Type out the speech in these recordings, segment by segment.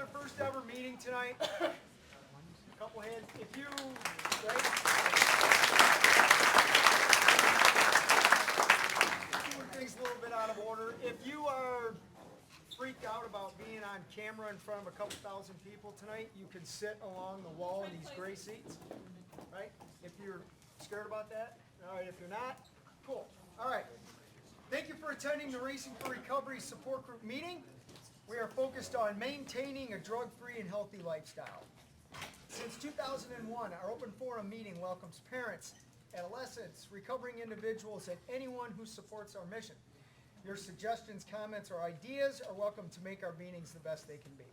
our first ever meeting tonight. A couple hands. If you, right? Doing things a little bit out of order. If you are freaked out about being on camera in front of a couple thousand people tonight, you can sit along the wall in these gray seats, right? If you're scared about that, all right. If you're not, cool. All right. Thank you for attending the Racing for Recovery Support Group meeting. We are focused on maintaining a drug-free and healthy lifestyle. Since 2001, our open forum meeting welcomes parents, adolescents, recovering individuals, and anyone who supports our mission. Your suggestions, comments, or ideas are welcome to make our meetings the best they can be.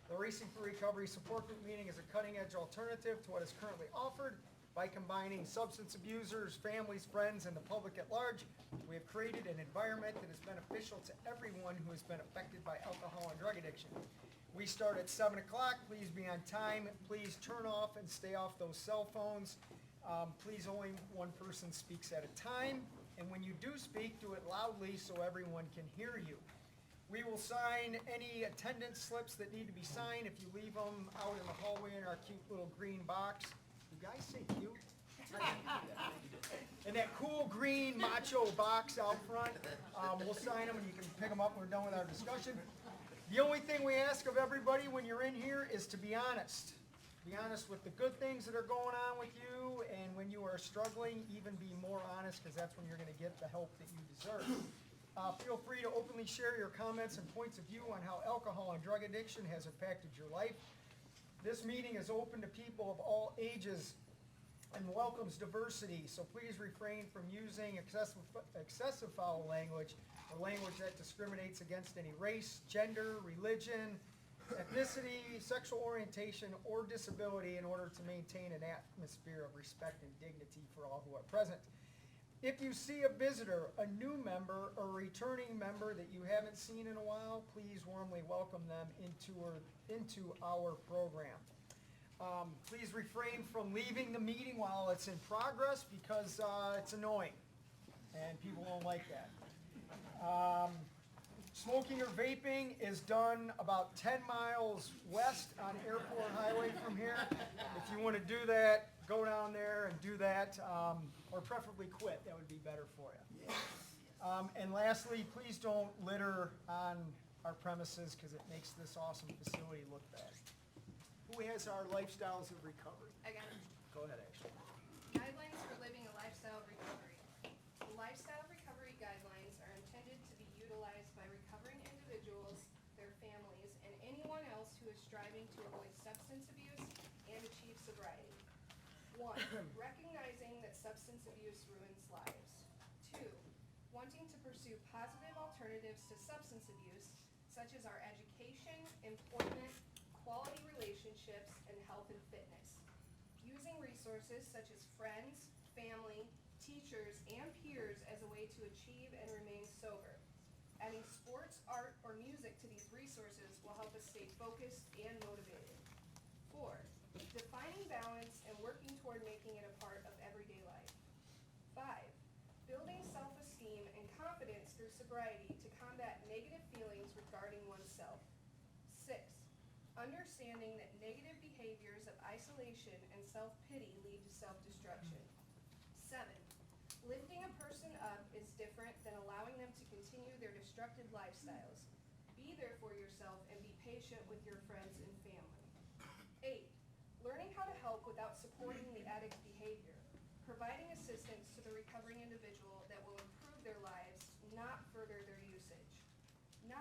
The Racing for Recovery Support Group meeting is a cutting-edge alternative to what is currently offered. By combining substance abusers, families, friends, and the public at large, we have created an environment that is beneficial to everyone who has been affected by alcohol and drug addiction. We start at 7 o'clock. Please be on time. Please turn off and stay off those cell phones. Please only one person speaks at a time. And when you do speak, do it loudly so everyone can hear you. We will sign any attendance slips that need to be signed if you leave them out in the hallway in our cute little green box. You guys say cute? In that cool green macho box out front, we'll sign them and you can pick them up when we're done with our discussion. The only thing we ask of everybody when you're in here is to be honest. Be honest with the good things that are going on with you, and when you are struggling, even be more honest, because that's when you're going to get the help that you deserve. Feel free to openly share your comments and points of view on how alcohol and drug addiction has impacted your life. This meeting is open to people of all ages and welcomes diversity, so please refrain from using excessive foul language or language that discriminates against any race, gender, religion, ethnicity, sexual orientation, or disability in order to maintain an atmosphere of respect and dignity for all who are present. If you see a visitor, a new member, or a returning member that you haven't seen in a while, please warmly welcome them into our program. Please refrain from leaving the meeting while it's in progress because it's annoying and people won't like that. Smoking or vaping is done about 10 miles west on Airport Highway from here. If you want to do that, go down there and do that, or preferably quit. That would be better for you. And lastly, please don't litter on our premises because it makes this awesome facility look bad. Who has our lifestyles of recovery? I got it. Go ahead, Ashley. Guidelines for living a lifestyle of recovery. The lifestyle of recovery guidelines are intended to be utilized by recovering individuals, their families, and anyone else who is striving to avoid substance abuse and achieve sobriety. 1. Recognizing that substance abuse ruins lives. 2. Wanting to pursue positive alternatives to substance abuse, such as our education, employment, quality relationships, and health and fitness. Using resources such as friends, family, teachers, and peers as a way to achieve and remain sober. Adding sports, art, or music to these resources will help us stay focused and motivated. 4. Defining balance and working toward making it a part of everyday life. 5. Building self-esteem and confidence through sobriety to combat negative feelings regarding oneself. 6. Understanding that negative behaviors of isolation and self-pity lead to self-destruction. 7. Lifting a person up is different than allowing them to continue their destructive lifestyles. Be there for yourself and be patient with your friends and family. 8. Learning how to help without supporting the addict's behavior. Providing assistance to the recovering individual that will improve their lives, not further their usage. 9.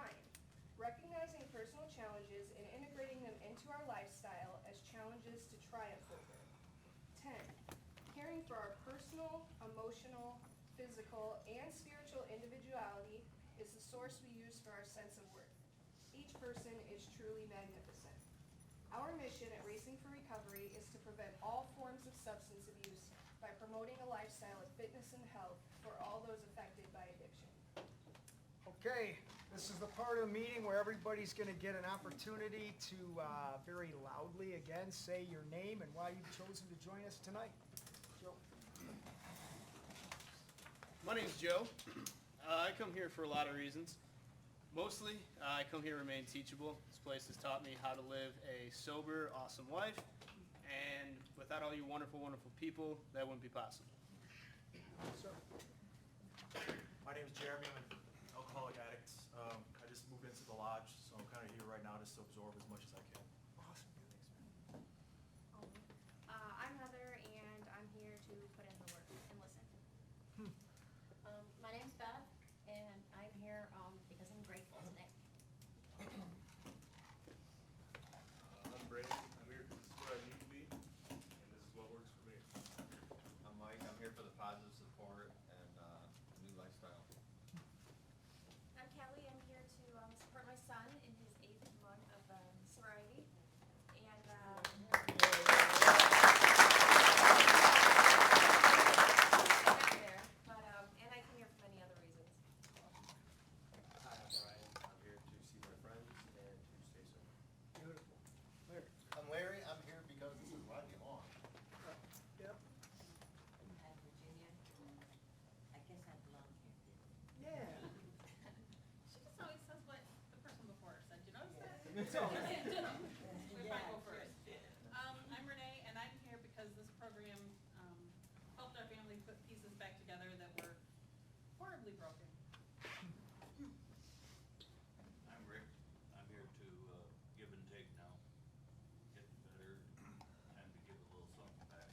Recognizing personal challenges and integrating them into our lifestyle as challenges to triumph over. 10. Caring for our personal, emotional, physical, and spiritual individuality is the source we use for our sense of worth. Each person is truly magnificent. Our mission at Racing for Recovery is to prevent all forms of substance abuse by promoting a lifestyle of fitness and health for all those affected by addiction. Okay, this is the part of the meeting where everybody's going to get an opportunity to very loudly again say your name and why you've chosen to join us tonight. Joe. My name's Joe. I come here for a lot of reasons. Mostly, I come here to remain teachable. This place has taught me how to live a sober, awesome life, and without all you wonderful, wonderful people, that wouldn't be possible. Sir. My name is Jeremy. I'm an alcoholic addict. I just moved into the lodge, so I'm kind of here right now just to absorb as much as I can. Awesome. I'm Heather, and I'm here to put in the work and listen. My name's Beth, and I'm here because I'm grateful today. I'm Brandon. I'm here because this is where I need to be, and this is what works for me. I'm Mike. I'm here for the positive support and new lifestyle. I'm Kelly. I'm here to support my son in his 8th month of sobriety, and and I come here for many other reasons. Hi, I'm Brian. I'm here to see my friends and to stay sober. Beautiful. Larry. I'm Larry. I'm here because this is where I belong. Yep. I'm Virginia. I guess I belong here too. Yeah. She just always says what the person before her said. You notice that? It's all right. We might go first. I'm Renee, and I'm here because this program helped our family put pieces back together that were horribly broken. I'm Rick. I'm here to give and take now. Getting better, time to give a little something back.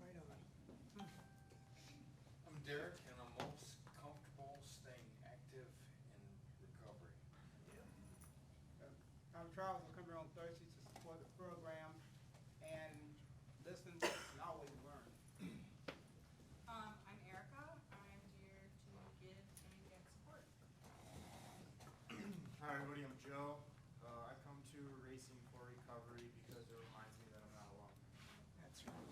Right on. I'm Derek, and I'm most comfortable staying active in recovery. I'm Charles. I come here on Thursdays to support the program and listen and always learn. I'm Erica. I'm here to give and get support. Hi, everybody. I'm Joe. I come to Racing for Recovery because it reminds me that I'm not alone. That's right.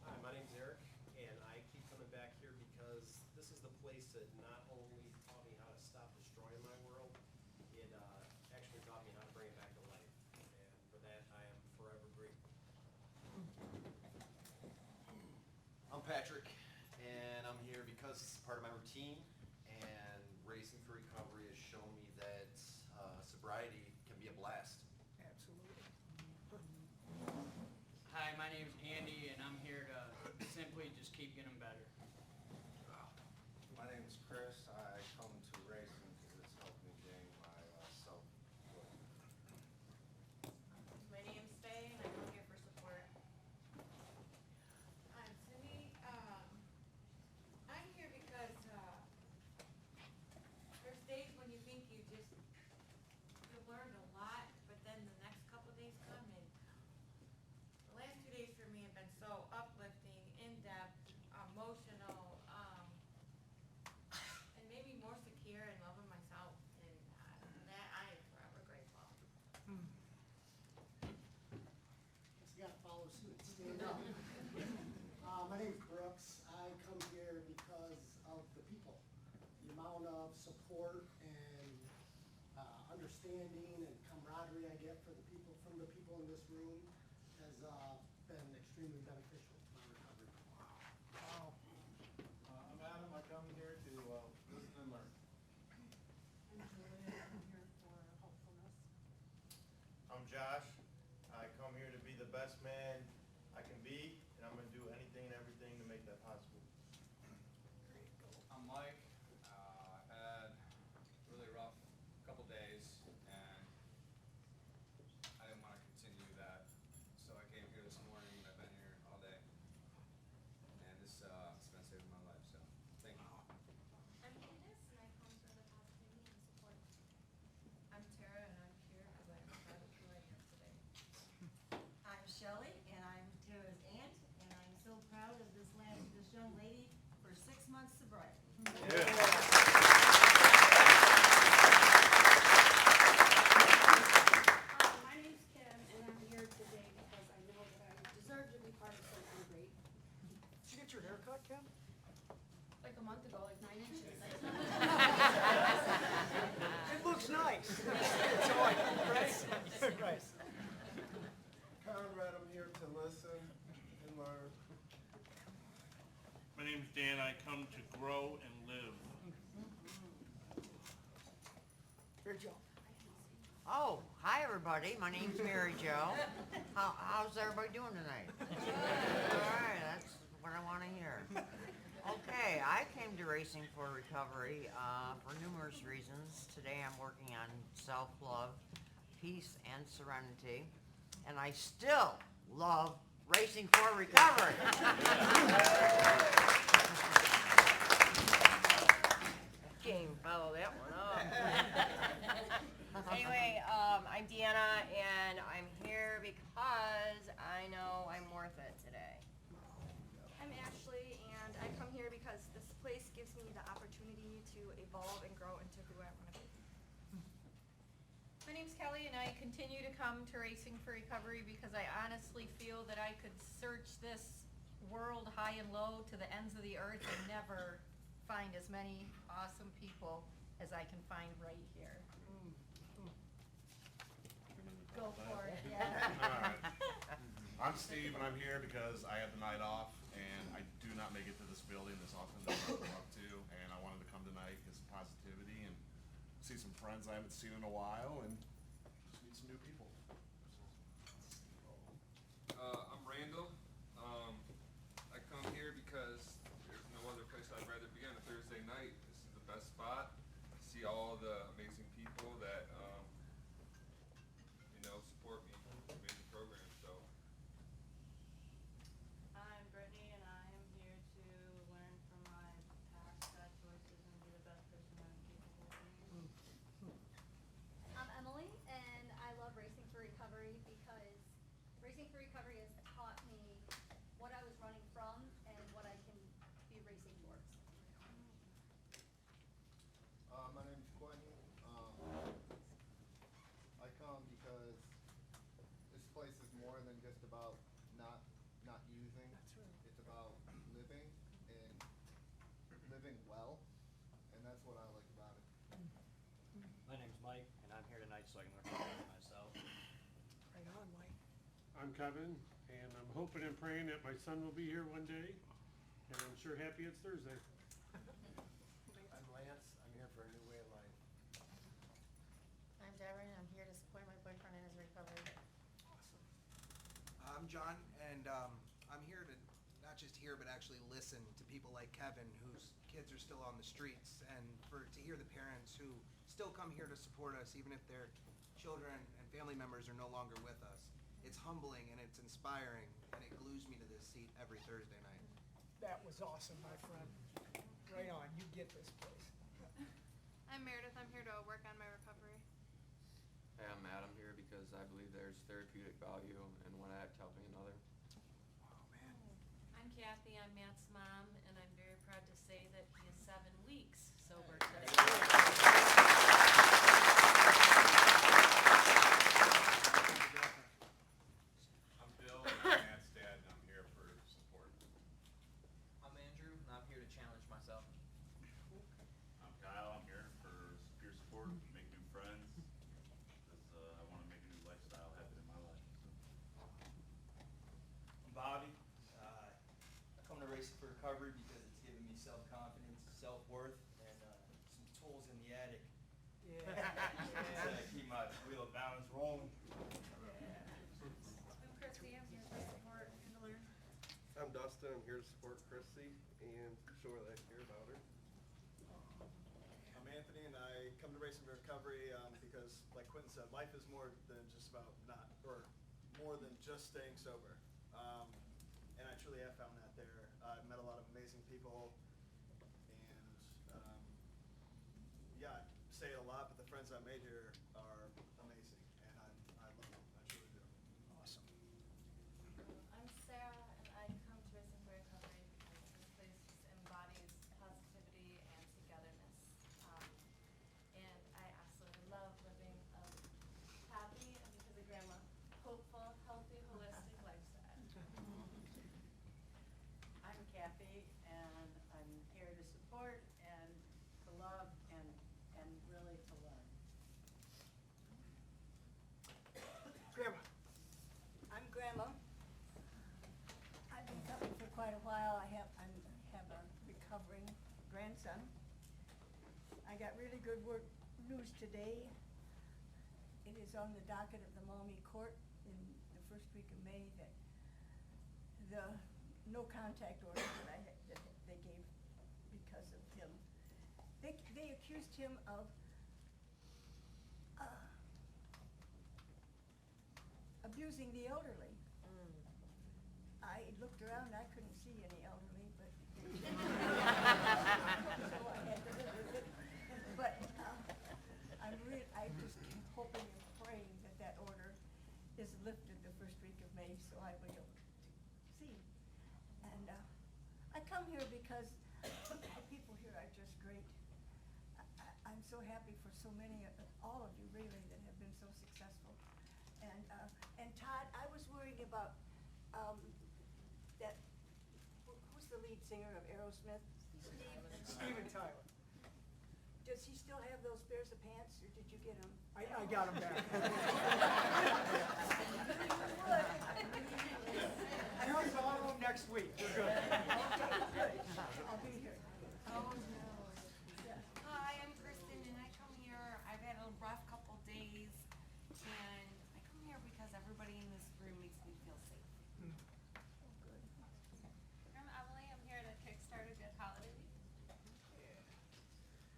Hi, my name's Eric, and I keep coming back here because this is the place that not only taught me how to stop destroying my world, it actually taught me how to bring it back to life. And for that, I am forever grateful. I'm Patrick, and I'm here because it's part of my routine. And Racing for Recovery has shown me that sobriety can be a blast. Absolutely. Hi, my name's Andy, and I'm here to simply just keep getting better. My name is Chris. I come to racing because it's helped me gain my self-worth. My name's Faye, and I come here for support. I'm Cindy. I'm here because there's days when you think you've learned a lot, but then the next couple days come, and the last 2 days for me have been so uplifting, in-depth, emotional, and made me more secure in loving myself, and that I am forever grateful. You gotta follow suit, stand up. My name's Brooks. I come here because of the people. The amount of support and understanding and camaraderie I get from the people in this room has been extremely beneficial to my recovery. Wow. I'm Adam. I come here to listen and learn. I'm Julia. I'm here for hopefulness. I'm Josh. I come here to be the best man I can be, and I'm going to do anything and everything to make that possible. I'm Mike. I've had a really rough couple days, and I didn't want to continue that, so I came here this morning, and I've been here all day. And this has been saving my life, so thank you. I'm Candace, and I come for the positivity and support. I'm Tara, and I'm here because I am proud of who I am today. I'm Shelley, and Jo. Oh, hi everybody, my name's Mary Jo. How's everybody doing tonight? Alright, that's what I wanna hear. Okay, I came to Racing for Recovery for numerous reasons. Today I'm working on self-love, peace, and serenity. And I still love Racing for Recovery. Can't follow that one up. Anyway, I'm Deanna, and I'm here because I know I'm worth it today. I'm Ashley, and I come here because this place gives me the opportunity to evolve and grow into who I want to be. My name's Kelly, and I continue to come to Racing for Recovery because I honestly feel that I could search this world high and low to the ends of the earth and never find as many awesome people as I can find right here. Go for it, yeah. Alright. I'm Steve, and I'm here because I had the night off, and I do not make it to this building as often as I would love to, and I wanted to come tonight, get some positivity, and see some friends I haven't seen in a while, and just meet some new people. I'm Randall. I come here because there's no other place I'd rather be on a Thursday night. This is the best spot. See all the amazing people that support me. Amazing program. So. I'm Brittany, and I am here to learn from my past bad choices and be the best person I'm capable of being. I'm Emily, and I love Racing for Recovery because Racing for Recovery has taught me what I was running from and what I can be racing towards. My name's Quentin. I come because this place is more than just about not using. That's right. It's about living and living well, and that's what I like about it. My name's Mike, and I'm here tonight so I can learn how to be myself. Right on, Mike. I'm Kevin, and I'm hoping and praying that my son will be here one day, and I'm sure happy it's Thursday. I'm Lance. I'm here for a new way of life. I'm Deborah, and I'm here to support my boyfriend in his recovery. I'm John, and I'm here to not just hear but actually listen to people like Kevin, whose kids are still on the streets, and to hear the parents who still come here to support us even if their children and family members are no longer with us. It's humbling and it's inspiring, and it glues me to this seat every Thursday night. That was awesome, my friend. Right on, you get this place. I'm Meredith. I'm here to work on my recovery. Hey, I'm Matt. I'm here because I believe there's therapeutic value in one act helping another. I'm Kathy. I'm Matt's mom, and I'm very proud to say that he is 7 weeks sober today. I'm Bill, and I'm Matt's dad, and I'm here for support. I'm Andrew, and I'm here to challenge myself. I'm Kyle. I'm here for peer support, make new friends, because I want to make a new lifestyle happen in my life. I'm Bobby. I come to Racing for Recovery because it's given me self-confidence, self-worth, and some tools in the attic. Yeah. To keep my wheel of balance rolling. I'm Christy. I'm here to support and to learn. I'm Dustin. I'm here to support Chrissy and show her that I care about her. I'm Anthony, and I come to Racing for Recovery because, like Quentin said, life is more than just about more than just staying sober. And I truly have found that there. I've met a lot of amazing people, and yeah, I say it a lot, but the friends I made here are amazing, and I love them. I truly do. Awesome. I'm Sarah, and I come to Racing for Recovery because this place just embodies positivity and togetherness. And I absolutely love living a happy, and because of Grandma, hopeful, healthy, holistic lifestyle. I'm Kathy, and I'm here to support and to love and really to learn. Grandma. I'm Grandma. I've been coming for quite a while. I have a recovering grandson. I got really good news today. it is on the docket of the Maumee Court in the first week of May that the no contact order that they gave because of him. They accused him of abusing the elderly. I looked around, I couldn't see any elderly, but so I had to live with it. But I'm just hoping and praying that that order is lifted the first week of May, so I will be able to see. And I come here because the people here are just great. I'm so happy for so many, all of you really, that have been so successful. And Todd, I was worrying about that, who's the lead singer of Aerosmith? Steven Tyler. Does he still have those pairs of pants, or did you get them? I got him back. I hope to all of them next week. We're good. Okay, good. I'll be here. Hi, I'm Kristen, and I come here, I've had a rough couple days, and I come here because everybody in this room makes me feel safe. I'm Emily. I'm here to kickstart a good holiday week.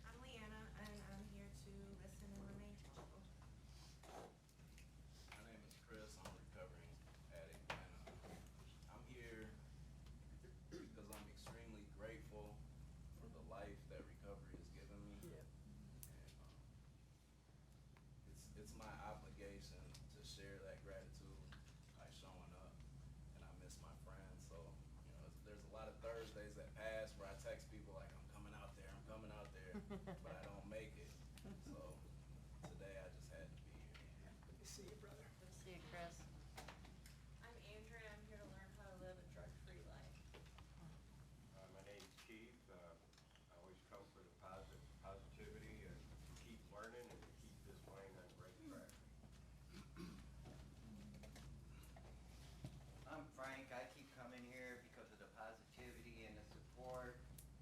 I'm Leanna, and I'm here to listen and remain teachable. My name is Chris. I'm a recovering addict, and I'm here because I'm extremely grateful for the life that recovery has given me. And it's my obligation to share that gratitude by showing up. And I miss my friends, so there's a lot of Thursdays that pass where I text people like, I'm coming out there, but I don't make it. So today I just had to be here. Good to see you, brother. Good to see you, Chris. I'm Andrea, I'm here to learn how to live a drug-free life. My name's Keith. I always come for the positivity and to keep learning and to keep this mind on the right track. I'm Frank. I keep coming here because of the positivity and the support,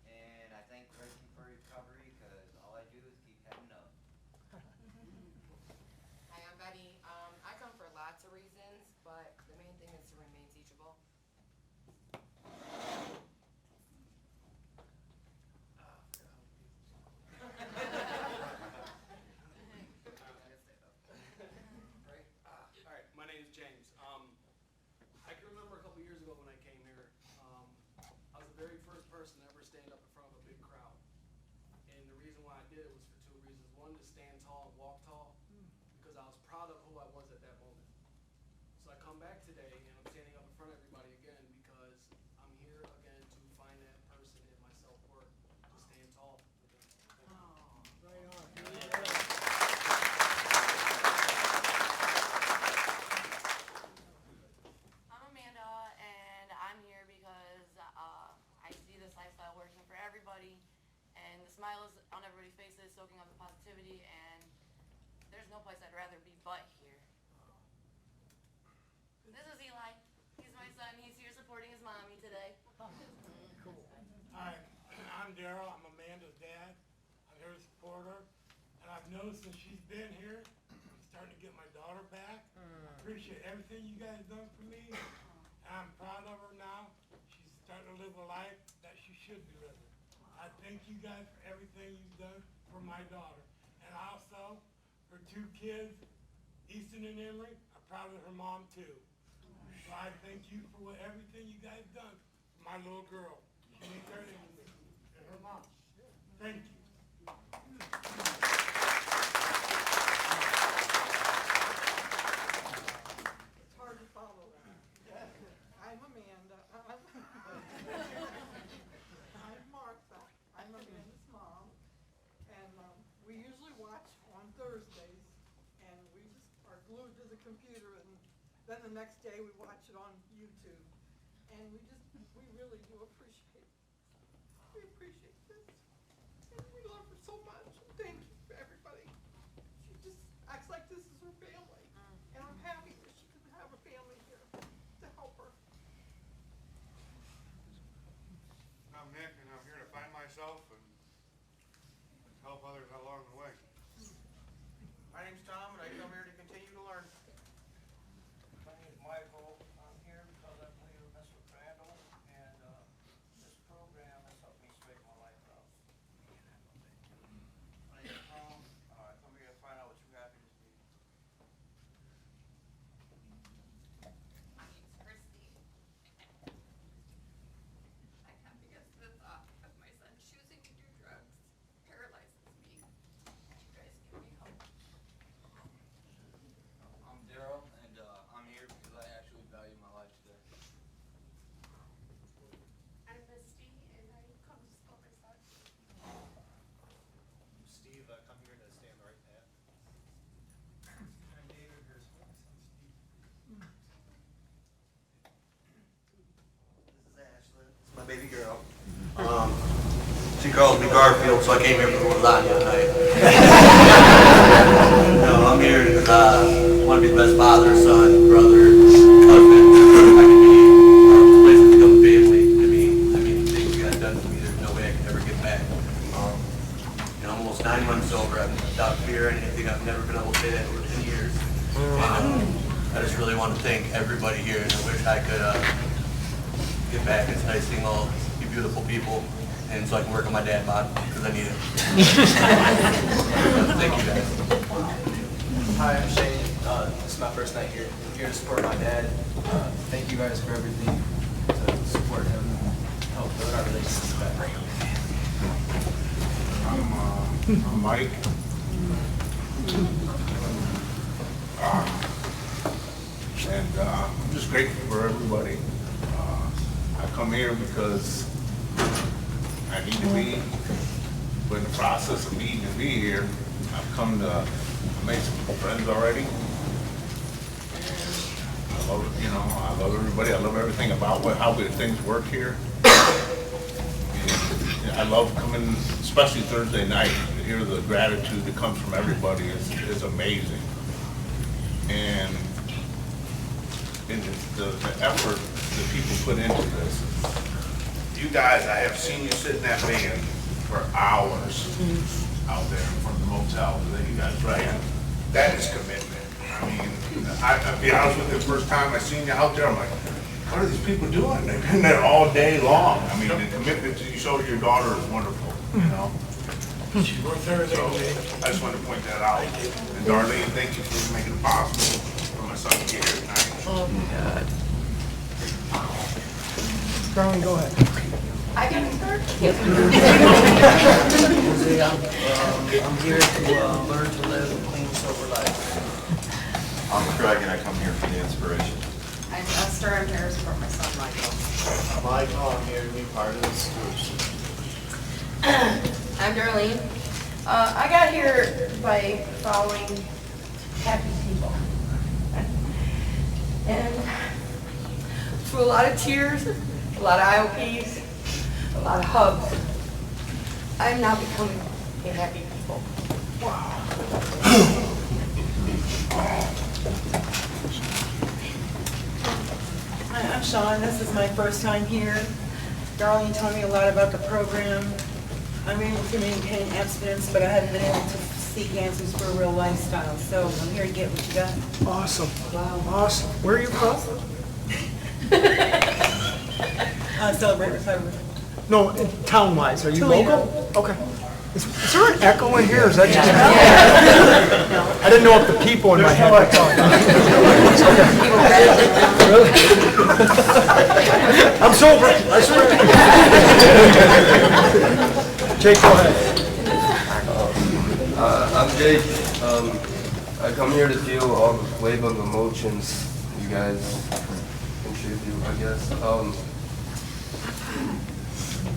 and I thank Racing for Recovery because all I do is keep heading up. Hi, I'm Betty. I come for lots of reasons, but the main thing is to remain teachable. Right? All right, my name is James. I can remember a couple years ago when I came here, I was the very first person to ever stand up in front of a big crowd. And the reason why I did it was for two reasons. One, to stand tall and walk tall, because I was proud of who I was at that moment. So I come back today and I'm standing up in front of everybody again because I'm here again to find that person in my self-worth, to stand tall again. Right on. I'm Amanda, and I'm here because I see this lifestyle working for everybody, and the smile is on everybody's faces, soaking up the positivity, and there's no place I'd rather be but here. This is Eli. He's my son. He's here supporting his mommy today. Cool. Hi, I'm Daryl. I'm Amanda's dad. I'm here to support her. And I've noticed since she's been here, I'm starting to get my daughter back. I appreciate everything you guys done for me. And I'm proud of her now. She's starting to live a life that she should be living. I thank you guys for everything you've done for my daughter. And also, her two kids, Easton and Emery, are proud of her mom too. So I thank you for everything you guys done for my little girl. She needs everything and her mom. Thank you. It's hard to follow. I'm Amanda. I'm Martha. I'm Amanda's mom. And we usually watch on Thursdays, and we just are glued to the computer, and then the next day we watch it on YouTube. And we really do appreciate, we appreciate this. And we love her so much. Thank you for everybody. She just acts like this is her family. And I'm happy that she can have a family here to help her. I'm Nick, and I'm here to find myself and help others along the way. My name's Tom, and I come here to calls me Garfield, so I came here for the lasagna tonight. No, I'm here because I want to be the best father, son, brother, husband I can be. This place has become family to me. I mean, the things you guys done for me, there's no way I can ever get back. I'm almost 9 months sober. I've stopped beer and anything. I've never been able to say that over 10 years. And I just really want to thank everybody here, and I wish I could get back. It's nice seeing all you beautiful people, and so I can work on my dad bod, because I need it. Thank you guys. Hi, I'm Shane. This is my first night here. I'm here to support my dad. Thank you guys for everything to support him, help build our relationship back. I'm Mike. And I'm just grateful for everybody. I come here because I need to be, but in the process of needing to be here, I've come to make some friends already. And I love, I love everybody. I love everything about how good things work here. And I love coming, especially Thursday night, to hear the gratitude that comes from everybody is amazing. And the effort that people put into this. You guys, I have seen you sit in that van for hours out there in front of the motel that you guys ran. That is commitment. I mean, I'll be honest with you, the first time I seen you out there, I'm like, what are these people doing? They've been there all day long. I mean, the commitment that you showed your daughter is wonderful, She works every So, day. I just wanted to point that out. And Darlene, thank you for making it possible for my son to get here tonight. Oh, God. Darlene, go ahead. I can start? I'm here to learn to live a clean, sober life. I'm Craig, and I come here for the inspiration. I'm Esther. I'm here to support my son, Michael. Michael, I'm here to be part of the stewardship. I'm Darlene. I got here by following happy people. And through a lot of tears, a lot of IOPs, a lot of hugs, I'm now becoming a happy people. Hi, I'm Sean. This is my first time here. Darlene told me a lot about the program. I'm able to maintain abstinence, but I haven't been able to seek answers for a real lifestyle. So I'm here to get what you got. Awesome. Awesome. Where are you from? Celebrate Recovery. No, town-wise, are you Toledo. local? Okay. Is there an echo in here, or is that just? I didn't know if the people in my head were talking. Really? I'm sober, I swear. Jake, go ahead. I'm Jake. I come here to feel all the wave of emotions you guys contribute, I guess.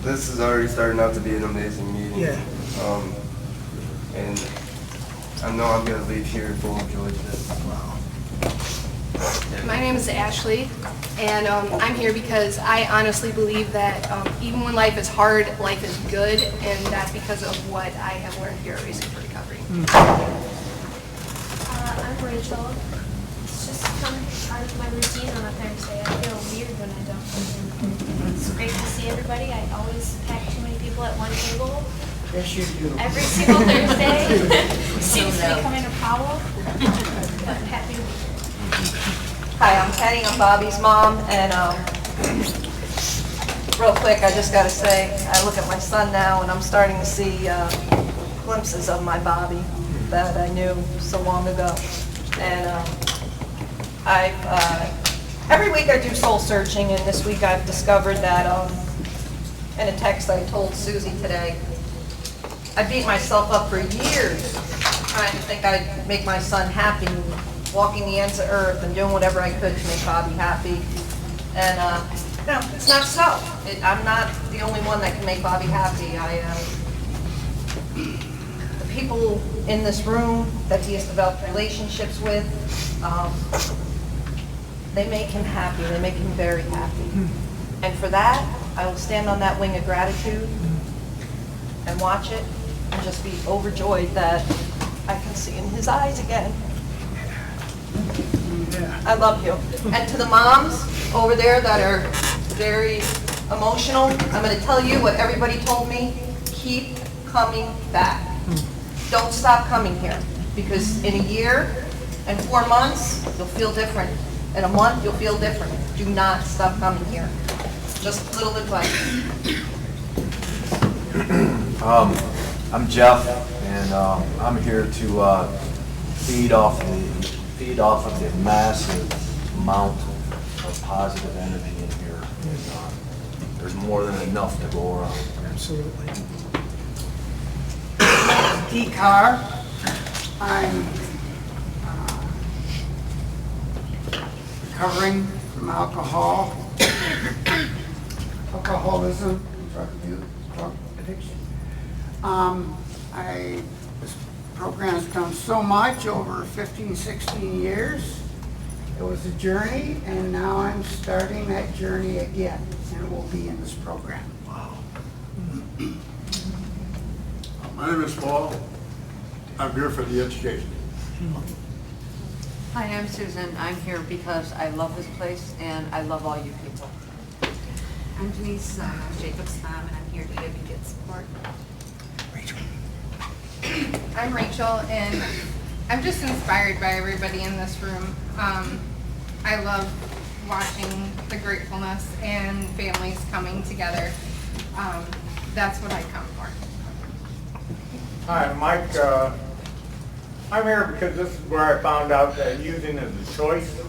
This is already starting out to be an amazing meeting. Yeah. And I know I'm gonna leave here full of joy today. My name is Ashley, and I'm here because I honestly believe that even when life is hard, life is good, and that's because of what I have learned here at Racing for Recovery. I'm Rachel. It's just kind of part of my routine on a Thursday. I feel weird when I don't. It's great to see everybody. I always pack too many people at one table. Yes, you do. Every single Thursday. Seems to be becoming a problem. But happy to be here. Hi, I'm Penny. I'm Bobby's mom, and real quick, I just gotta say, I look at my son now, and I'm starting to see glimpses of my Bobby that I knew so long ago. And every week I do soul searching, and this week I've discovered that in a text I told Susie today, I beat myself up for years trying to think I'd make my son happy, walking the ends of earth and doing whatever I could to make Bobby happy. And no, it's not so. I'm not the only one that can make Bobby happy. The people in this room that he has developed relationships with, they make him happy. They make him very happy. And for that, I will stand on that wing of gratitude. and watch it and just be overjoyed that I can see in his eyes again. I love you. And to the moms over there that are very emotional, I'm going to tell you what everybody told me. Keep coming back. Don't stop coming here, because in a year and 4 months, you'll feel different. In a month, you'll feel different. Do not stop coming here. Just a little advice. I'm Jeff, and I'm here to feed off of the massive amount of positive energy in here. And, there's more than enough to go around. Absolutely. Dee Carr. I'm recovering from alcoholism, drug addiction. This program's done so much over 15, 16 years. It was a journey, and now I'm starting that journey again, and it will be in this program. My name is Paul. I'm here for the education. Hi, I'm Susan. I'm here because I love this place and I love all you people. I'm Denise Jacob's mom, and I'm here to give you good support. I'm Rachel, and I'm just inspired by everybody in this room. I love watching the gratefulness and families coming together. That's what I come for. Hi, I'm Mike. I'm here because this is where I found out that using is a choice.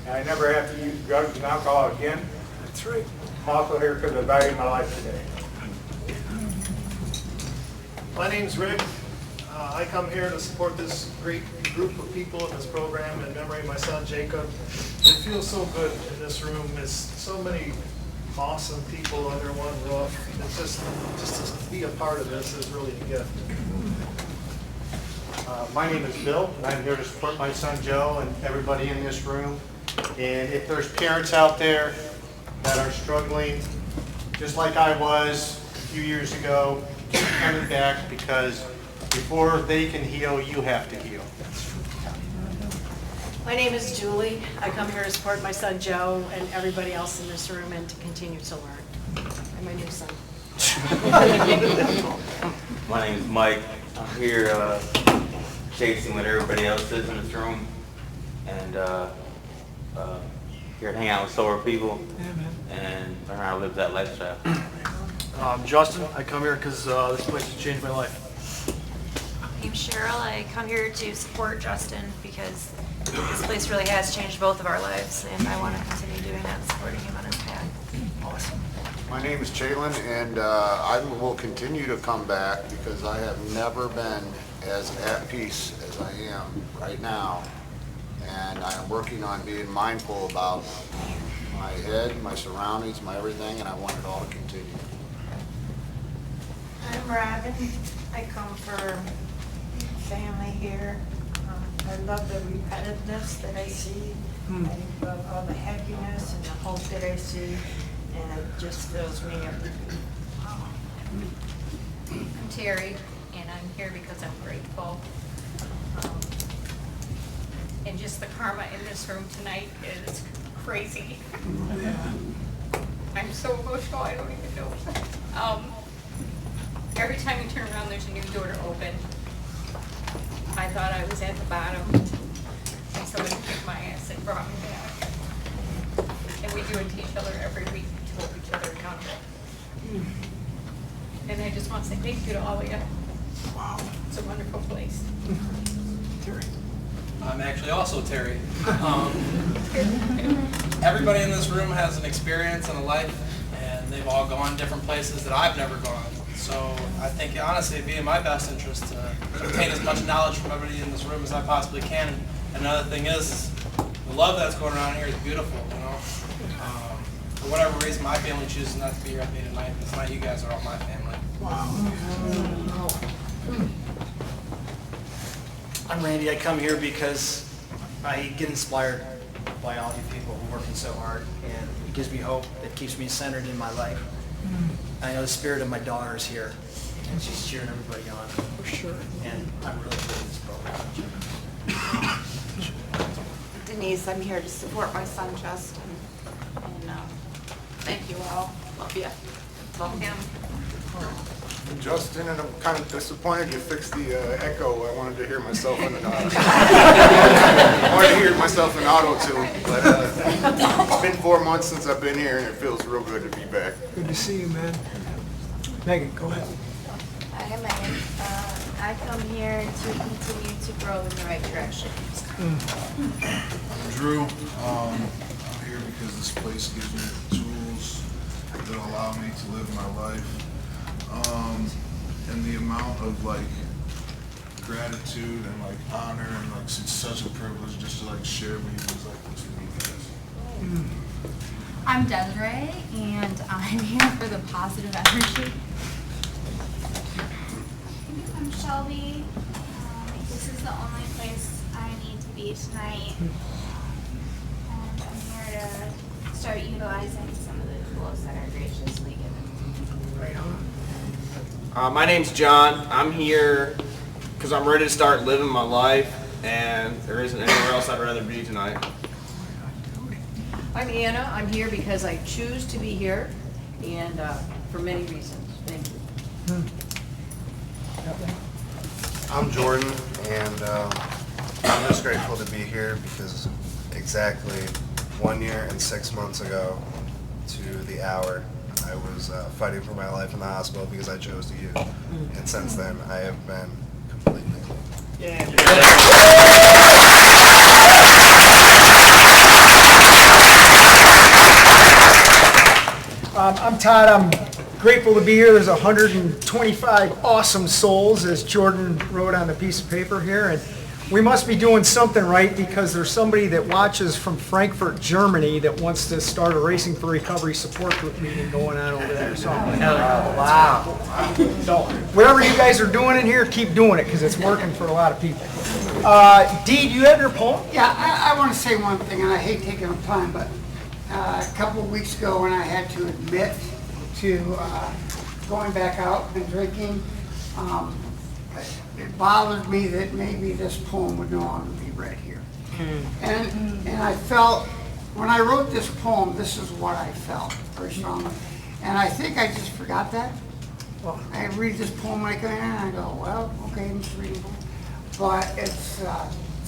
And I never have to use drugs and alcohol again. That's right. I'm also here because I value my life today. My name's Rick. I come here to support this great group of people in this program in memory of my son Jacob. It feels so good in this room. There's so many awesome people under one roof. It's just to be a part of this is really a gift. My name is Bill, and I'm here to support my son Joe and everybody in this room. And if there's parents out there that are struggling, just like I was a few years ago, keep coming back, because before they can heal, you have to heal. My name is Julie. I come here to support my son Joe and everybody else in this room, and to continue to learn. And my new son. My name is Mike. I'm here chasing what everybody else is in this room, and here to hang out with sober people and learn how to live that lifestyle. Justin, I come here because this place has changed my life. I'm Cheryl. I come here to support Justin because this place really has changed both of our lives, and I want to continue doing that and supporting him on his path. Awesome. My name is Chalin, and I will continue to come back because I have never been as at peace as I am right now. And I am working on being mindful about my head, my surroundings, my everything, and I want it all to continue. I'm Robin. I come for family here. I love the repetitiveness that I see. I love all the happiness and the hope that I see, and it just fills me up. I'm Terry, and I'm here because I'm grateful. And just the karma in this room tonight is crazy. I'm so emotional, I don't even know. Every time you turn around, there's a new door to open. I thought I was at the bottom, and somebody kicked my ass and brought me back. And we do it to each other every week to hold each other accountable. And I just want to say thank you to all of you. Wow. It's a wonderful place. Terry. I'm actually also Terry. Everybody in this room has an experience and a life, and they've all gone different places that I've never gone. So I think honestly it'd be in my best interest to obtain as much knowledge from everybody in this room as I possibly can. And another thing is, the love that's going around here is beautiful, you know. For whatever reason, my family chooses not to be here with me tonight. Tonight you guys are all my family. Wow. I'm Randy. I come here because I get inspired by all you people who are working so hard, and it gives me hope. It keeps me centered in my life. I know the spirit of my daughter is here, And she's cheering everybody on. For sure. And I'm really good at this program. Denise, I'm here to support my son Justin. And thank you all. Love you. Love him. Justin, and I'm kind of disappointed you fixed the echo. I wanted to hear myself in an auto. I wanted to hear myself in auto too, but it's been 4 months since I've been here, and it feels real good to be back. Good to see you, man. Megan, go ahead. Hi, Megan. I come here to continue to grow in the right direction. Drew, I'm here because this place gives me the tools that allow me to live my life. And the amount of like gratitude and like honor and like it's such a privilege just to like share meetings like this with you guys. I'm Desiree, and I'm here for the positive energy. I'm Shelby. This is the only place I need to be tonight. And I'm here to start utilizing some of the tools that are graciously given. Right on. My name's John. I'm here because I'm ready to start living my life, and there isn't anywhere else I'd rather be tonight. I'm Anna. I'm here because I choose to be here, and for many reasons. Thank you. I'm Jordan, and I'm just grateful to be here because exactly 1 year and 6 months ago to the hour, I was fighting for my life in the hospital because I chose to use. And since then, I have been completely clean. I'm Todd. I'm grateful to be here. There's 125 awesome souls, as Jordan wrote on the piece of paper here. And we must be doing something right because there's somebody that watches from Frankfurt, Germany that wants to start a Racing for Recovery support group meeting going on over there. So, wow. So, whatever you guys are doing in here, keep doing it because it's working for a lot of people. Dee, do you have your poem? Yeah, I want to say one thing, and I hate taking up time, but a couple of weeks ago when I had to admit to going back out and drinking, it bothered me that maybe this poem would no longer be read here. And I felt, when I wrote this poem, this is what I felt very strongly. And I think I just forgot that. I read this poem like that and I go, well, okay, I'm just reading it. But it's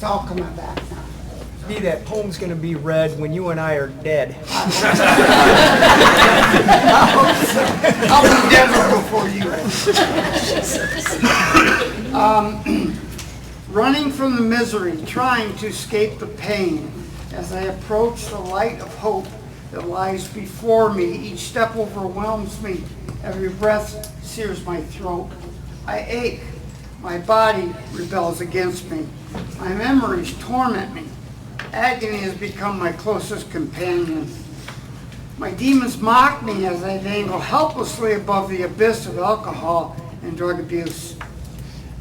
all coming back now. Dee, that poem's going to be read when you and I are dead. I'll be dead before you. Running from the misery, trying to escape the pain. As I approach the light of hope that lies before me, each step overwhelms me. Every breath sears my throat. I ache. My body rebels against me. My memories torment me. Agony has become my closest companion. My demons mock me as I dangle helplessly above the abyss of alcohol and drug abuse.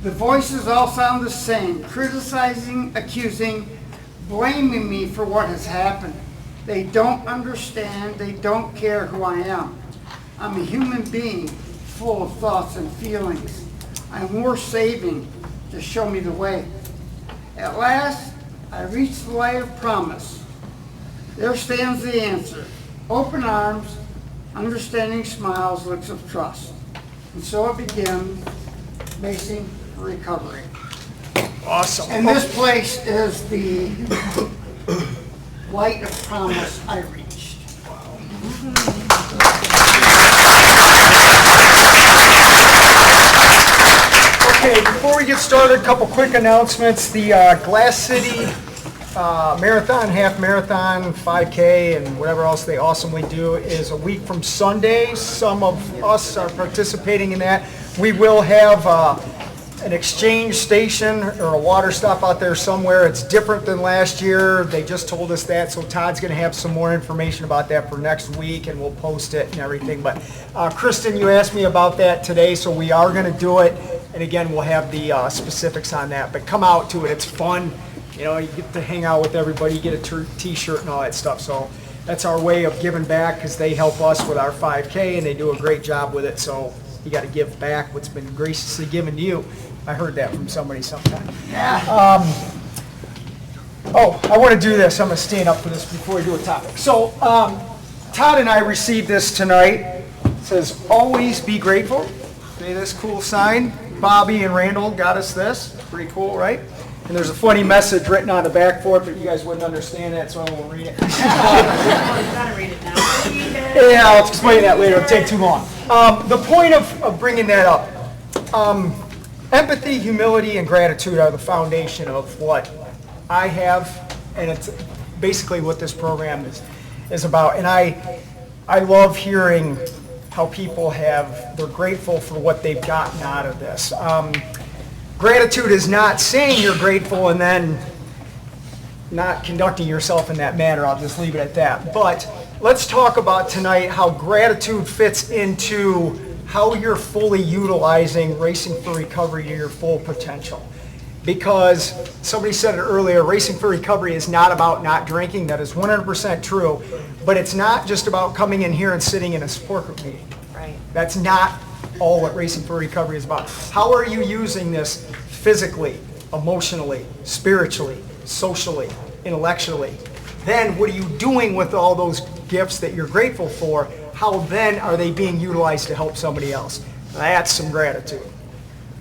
The voices all sound the same, criticizing, accusing, blaming me for what has happened. They don't understand, they don't care who I am. I'm a human being full of thoughts and feelings. I'm worth saving to show me the way. At last, I reach the light of promise. There stands the answer. Open arms, understanding smiles, looks of trust. And so it begins, Racing for Recovery. Awesome. And this place is the light of promise I reached. Okay, before we get started, a couple quick announcements. The Glass City Marathon, half marathon, 5K, and whatever else they awesomely do is a week from Sunday. Some of us are participating in that. We will have an exchange station or a water stop out there somewhere. It's different than last year. They just told us that, so Todd's going to have some more information about that for next week, and we'll post it and everything. But Kristen, you asked me about that today, so we are going to do it. And again, we'll have the specifics on that. But come out to it. It's fun. You know, you get to hang out with everybody. You get a t-shirt and all that stuff. So that's our way of giving back because they help us with our 5K, and they do a great job with it. So you got to give back what's been graciously given to you. I heard that from somebody sometime. Oh, I want to do this. I'm going to stand up for this before we do a topic. So, Todd and I received this tonight. It says, always be grateful. See this cool sign? Bobby and Randall got us this. Pretty cool, right? And there's a funny message written on the back for it, but you guys wouldn't understand that, so I won't read it. You gotta read it now. Yeah, I'll explain that later. It'll take too long. The point of bringing that up, empathy, humility, and gratitude are the foundation of what I have, and it's basically what this program is about. And I love hearing how people they're grateful for what they've gotten out of this. Gratitude is not saying you're grateful and then not conducting yourself in that manner. I'll just leave it at that. But let's talk about tonight how gratitude fits into how you're fully utilizing Racing for Recovery to your full potential. Because somebody said it earlier, Racing for Recovery is not about not drinking. That is 100% true. But it's not just about coming in here and sitting in a support group meeting. Right. That's not all what Racing for Recovery is about. How are you using this physically, emotionally, spiritually, socially, intellectually? Then what are you doing with all those gifts that you're grateful for? How then are they being utilized to help somebody else? That's some gratitude.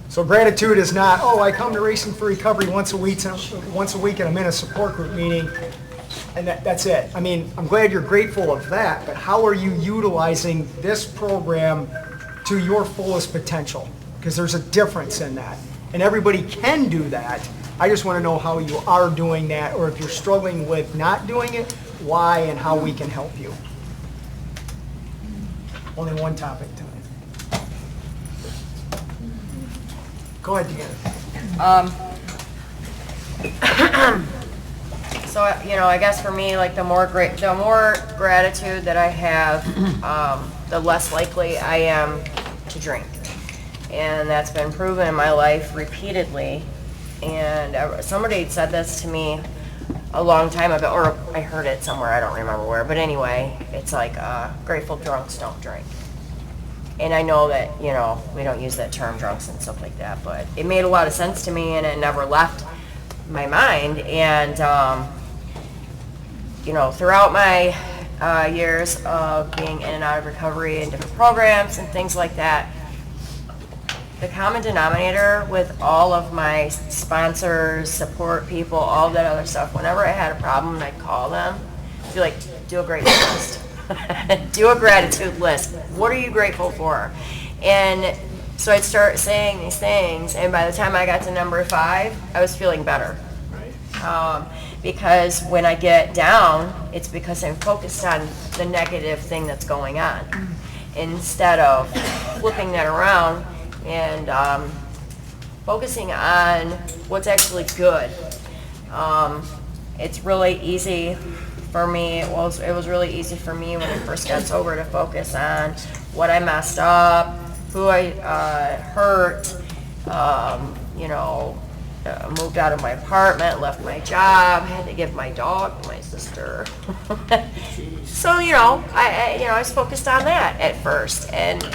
So gratitude is not, oh, I come to Racing for Recovery once a week and I'm in a support group meeting, and that's it. I mean, I'm glad you're grateful of that, but how are you utilizing this program to your fullest potential? Because there's a difference in that. And everybody can do that. I just want to know how you are doing that, or if you're struggling with not doing it, why and how we can help you. Only one topic tonight. Go ahead, Deanna. So, I guess for me, like the more gratitude that I have, the less likely I am to drink. And that's been proven in my life repeatedly. And somebody said this to me a long time ago, or I heard it somewhere, I don't remember where. But anyway, it's like, grateful drunks don't drink. And I know that, we don't use that term, drunks and stuff like that, but it made a lot of sense to me and it never left my mind. And, throughout my years of being in and out of recovery and different programs and things like that, the common denominator with all of my sponsors, support people, all that other stuff, whenever I had a problem, I'd call them, be like, do a gratitude list. Do a gratitude list. What are you grateful for? And so I'd start saying these things, and by the time I got to number 5, I was feeling better. Because when I get down, it's because I'm focused on the negative thing that's going on, instead of flipping that around and focusing on what's actually good. It's really easy for me. It was really easy for me when I first got sober to focus on what I messed up, who I hurt, moved out of my apartment, left my job, had to give my dog to my sister. So, I was focused on that at first. And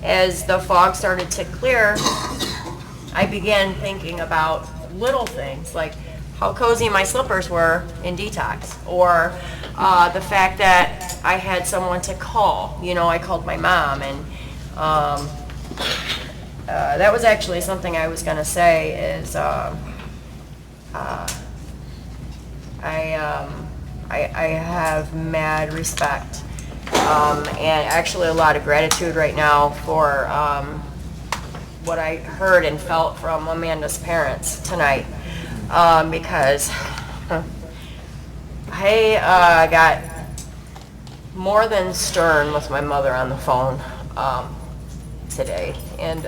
as the fog started to clear, I began thinking about little things like how cozy my slippers were in detox, or the fact that I had someone to call. I called my mom, and that was actually something I was going to say is I have mad respect and actually a lot of gratitude right now for what I heard and felt from Amanda's parents tonight, because I got more than stern with my mother on the phone today, and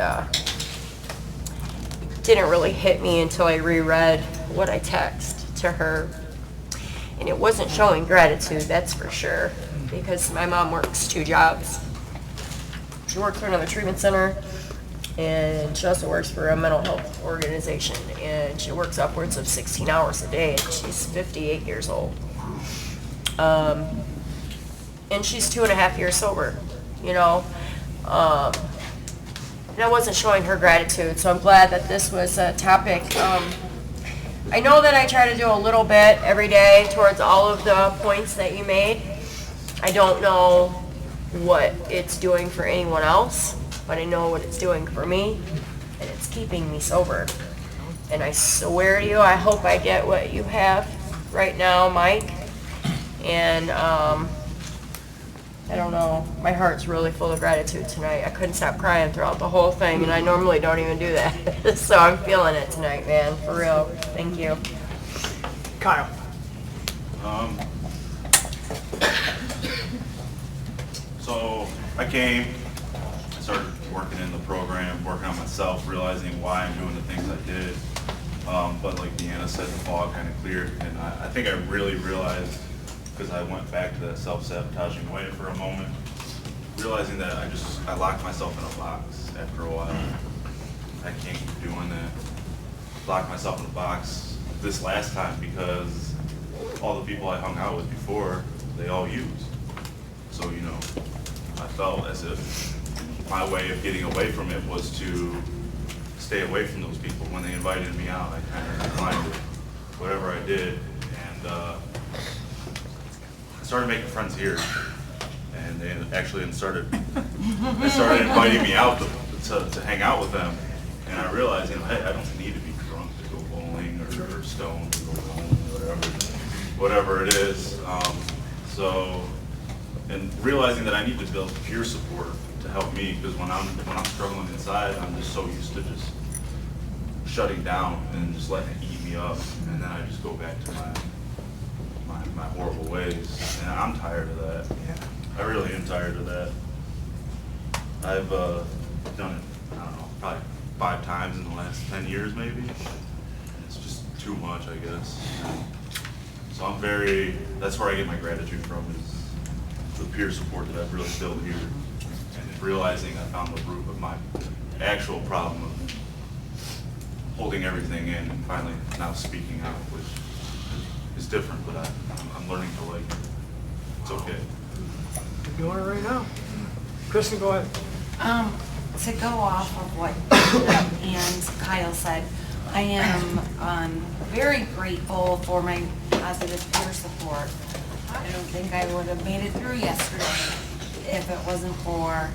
didn't really hit me until I reread what I texted to her, and it wasn't showing gratitude, that's for sure, because my mom works 2 jobs. She works for another treatment center, and she also works for a mental health organization, and she works upwards of 16 hours a day, and she's 58 years old. And she's 2.5 years sober, and I wasn't showing her gratitude, so I'm glad that this was a topic. I know that I try to do a little bit every day towards all of the points that you made. I don't know what it's doing for anyone else, but I know what it's doing for me, and it's keeping me sober. And I swear to you, I hope I get what you have right now, Mike. And I don't know, my heart's really full of gratitude tonight. I couldn't stop crying throughout the whole thing, and I normally don't even do that. So I'm feeling it tonight, man, for real. Thank you. Kyle. So I came, I started working in the program, working on myself, realizing why I'm doing the things I did. But like Deanna said, the fog kind of cleared, and I think I really realized, because I went back to that self-sabotaging way for a moment, realizing that I locked myself in a box after a while. I can't keep doing that. Locked myself in a box this last time because all the people I hung out with before, they all used. So, you know, I felt as if my way of getting away from it was to stay away from those people. When they invited me out, I kind of declined whatever I did, and I started making friends here, and they actually started inviting me out to hang out with them, and I realized, you know, hey, I don't need to be drunk to go bowling or stoned to go home, whatever it is. And realizing that I need to build peer support to help me, because when I'm struggling inside, I'm just so used to just shutting down and just letting it eat me up, and then I just go back to my horrible ways, and I'm tired of that. I really am tired of that. I've done it, I don't know, probably 5 times in the last 10 years maybe. It's just too much, I guess. So that's where I get my gratitude from, is the peer support that I've really built here, and realizing I found the root of my actual problem of holding everything in and finally now speaking out, which is different, but I'm learning to like it. It's okay. You're doing it right now. Kristen, go ahead. To go off of what and Kyle said, I am very grateful for my positive peer support. I don't think I would have made it through yesterday if it wasn't for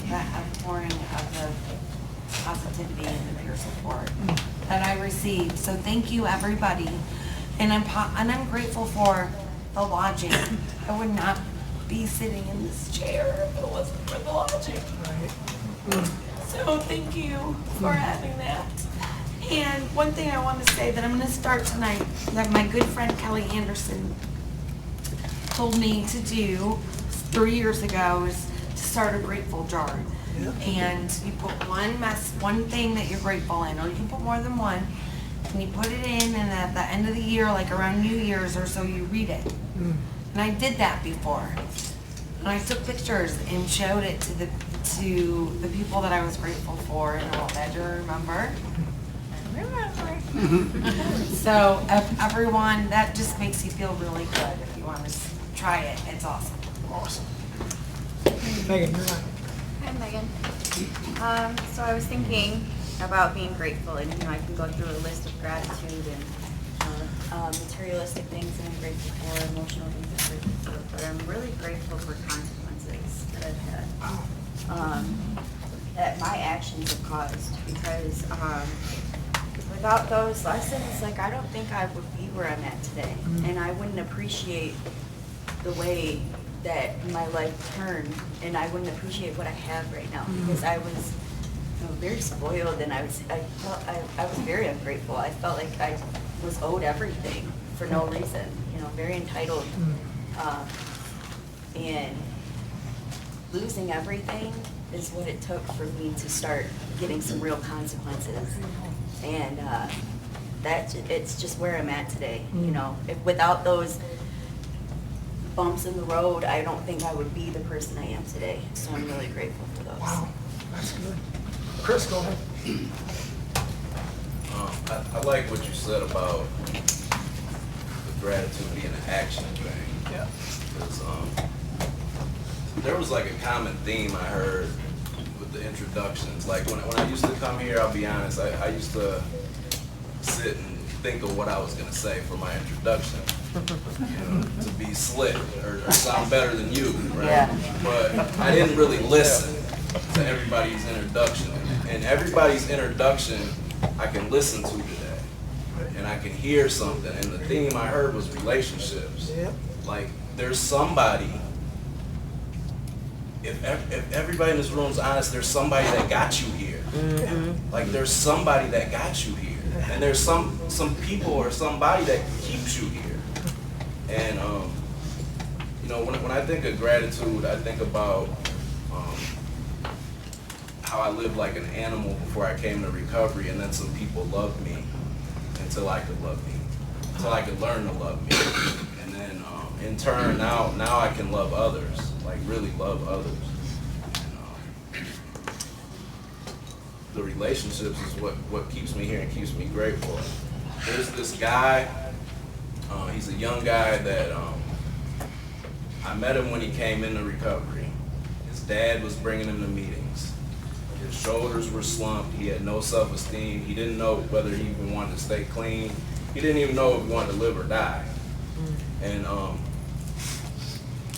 that outpouring of the positivity and the peer support that I received. So thank you, everybody. And I'm grateful for the lodging. I would not be sitting in this chair if it wasn't for the lodging. So thank you for having that. And one thing I want to say that I'm going to start tonight, that my good friend Kelly Anderson told me to do 3 years ago, is to start a grateful jar. And you put one thing that you're grateful in, or you can put more than one, and you put it in, and at the end of the year, like around New Year's or so, you read it. And I did that before. And I took pictures and showed it to the people that I was grateful for, and all that. Do you remember? So everyone, that just makes you feel really good if you want to try it. It's awesome. Awesome. Megan, you're on. Hi, Megan. So I was thinking about being grateful, and I can go through a list of gratitude and materialistic things that I'm grateful for, emotional things I'm grateful for, but I'm really grateful for consequences that I've had, that my actions have caused, because without those lessons, like, I don't think I would be where I'm at today, and I wouldn't appreciate the way that my life turned, and I wouldn't appreciate what I have right now, because I was very spoiled, and I was very ungrateful. I felt like I was owed everything for no reason, very entitled, and losing everything is what it took for me to start getting some real consequences, and it's just where I'm at today. If without those bumps in the road, I don't think I would be the person I am today. So I'm really grateful for those. Wow, that's good. Chris, go ahead. I like what you said about the gratitude being an action thing. Yeah. Because there was like a common theme I heard with the introductions. Like when I used to come here, I'll be honest, I used to sit and think of what I was gonna say for my introduction. You know, to be slick or sound better than you, right? Yeah. But I didn't really listen to everybody's introduction. And everybody's introduction I can listen to today. And I can hear something. And the theme I heard was relationships. Like there's somebody, if everybody in this room is honest, there's somebody that got you here. Like there's somebody that got you here. And there's some people or somebody that keeps you here. And you know, when I think of gratitude, I think about how I lived like an animal before I came to recovery, and then some people loved me until I could love me, until I could learn to love me. And then in turn, now I can love others, like really love others. And, the relationships is what keeps me here and keeps me grateful. There's this guy, he's a young guy that I met him when he came into recovery. His dad was bringing him to meetings. His shoulders were slumped. He had no self-esteem. He didn't know whether he even wanted to stay clean. He didn't even know if he wanted to live or die. And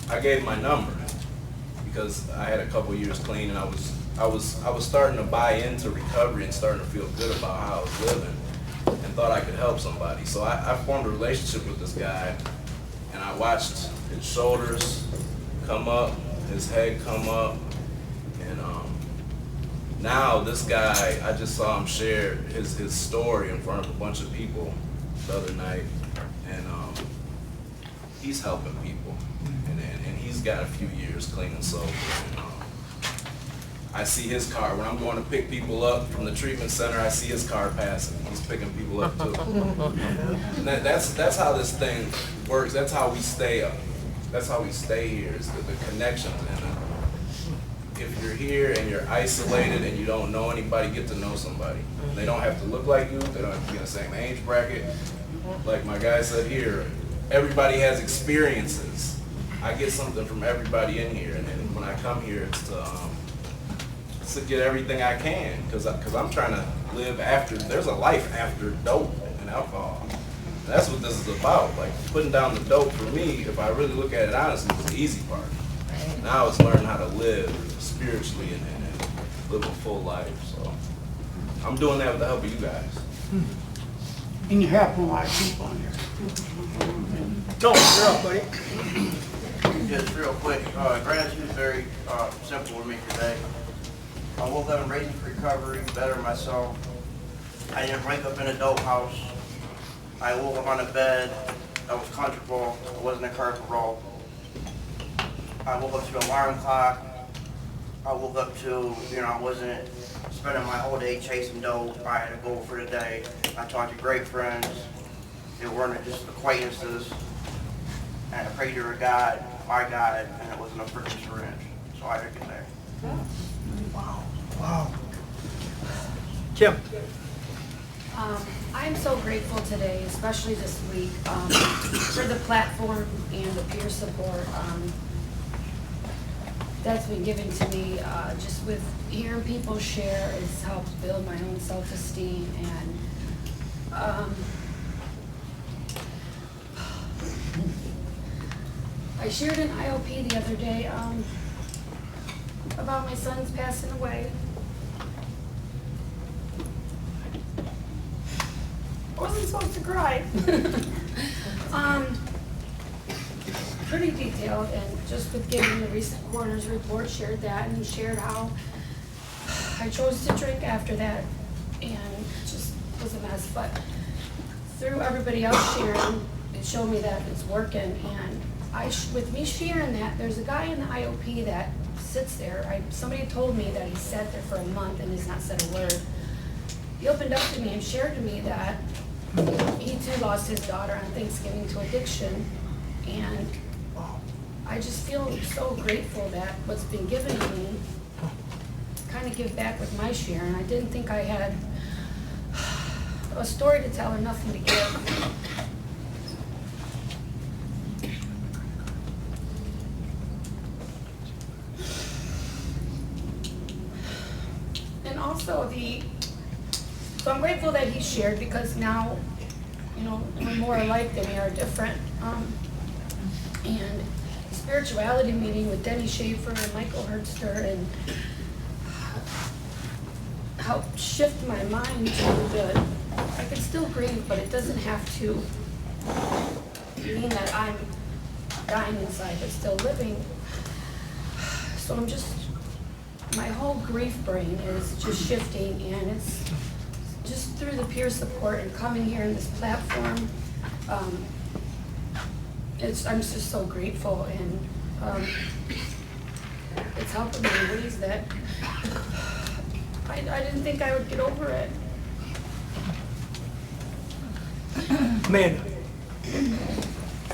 I gave him my number because I had a couple years clean, and I was starting to buy into recovery and starting to feel good about how I was living, and thought I could help somebody. So I formed a relationship with this guy, and I watched his shoulders come up, his head come up, and now this guy, I just saw him share his story in front of a bunch of people the other night, and he's helping people, and he's got a few years clean and sober. And, I see his car. When I'm going to pick people up from the treatment center, I see his car passing. He's picking people up too. And that's how this thing works. That's how we stay up. That's how we stay here, is the connections. And if you're here and you're isolated and you don't know anybody, get to know somebody. They don't have to look like you. They don't have to be in the same age bracket. Like my guy said here, everybody has experiences. I get something from everybody in here. And when I come here, it's to get everything I can, because I'm trying to live after, there's a life after dope and alcohol. And that's what this is about. Like putting down the dope for me, if I really look at it honestly, was the easy part. Now it's learning how to live spiritually and live a full life. So I'm doing that with the help of you guys. And you have a lot of people in here. Go, you're up, buddy. Just real quick, gratitude is very simple for me today. I woke up in Raising for Recovery, better myself. I didn't wake up in a dope house. I woke up on a bed that was comfortable. It wasn't a carpet roll. I woke up to an alarm clock. I woke up to, I wasn't spending my whole day chasing dope. I had a goal for the day. I talked to great friends. They weren't just acquaintances. And I prayed to a God, my God, and it wasn't a freaking syringe. So I had a good day. Wow. Kim. I'm so grateful today, especially this week, for the platform and the peer support that's been given to me. Just with hearing people share, it's helped build my own self-esteem. And I shared an IOP the other day about my son's passing away. Wasn't supposed to cry. Pretty detailed, and just with getting the recent coroner's report, shared that, and shared how I chose to drink after that, and it just was a mess. But through everybody else sharing, it showed me that it's working. And with me sharing that, there's a guy in the IOP that sits there. Somebody told me that he sat there for a month and has not said a word. He opened up to me and shared to me that he too lost his daughter on Thanksgiving to addiction. And I just feel so grateful that what's been given to me, kind of give back with my share. And I didn't think I had a story to tell or nothing to give. so I'm grateful that he shared, because now, you know, we're more alike than we are different. And spirituality meeting with Denny Schaefer and Michael Hertzler, and helped shift my mind to the, I can still grieve, but it doesn't have to mean that I'm dying inside but still living. So I'm just, my whole grief brain is just shifting, and it's just through the peer support and coming here in this platform. I'm just so grateful, and it's helping me in ways that I didn't think I would get over it. Amanda.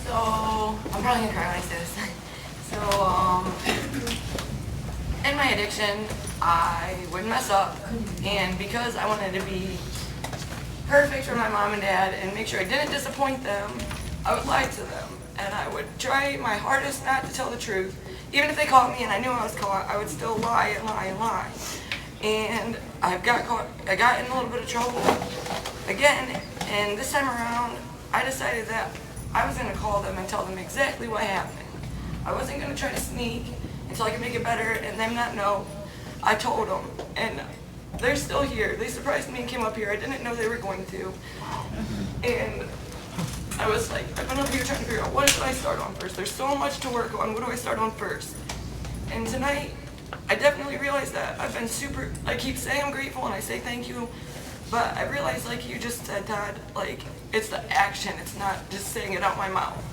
So, I'm probably gonna cry when I say this. So, in my addiction, I would mess up, and because I wanted to be perfect for my mom and dad and make sure I didn't disappoint them, I would lie to them, and I would try my hardest not to tell the truth. Even if they caught me and I knew I was caught, I would still lie and lie and lie. And I got in a little bit of trouble again, and this time around, I decided that I was gonna call them and tell them exactly what happened. I wasn't gonna try to sneak until I could make it better and them not know. I told them, and they're still here. They surprised me and came up here. I didn't know they were going to. And I was like, I've been up here trying to figure out what should I start on first. There's so much to work on. What do I start on first? And tonight, I definitely realized that I've been I keep saying I'm grateful and I say thank you, but I realized, like you just said, Dad, like, it's the action. It's not just saying it out my mouth.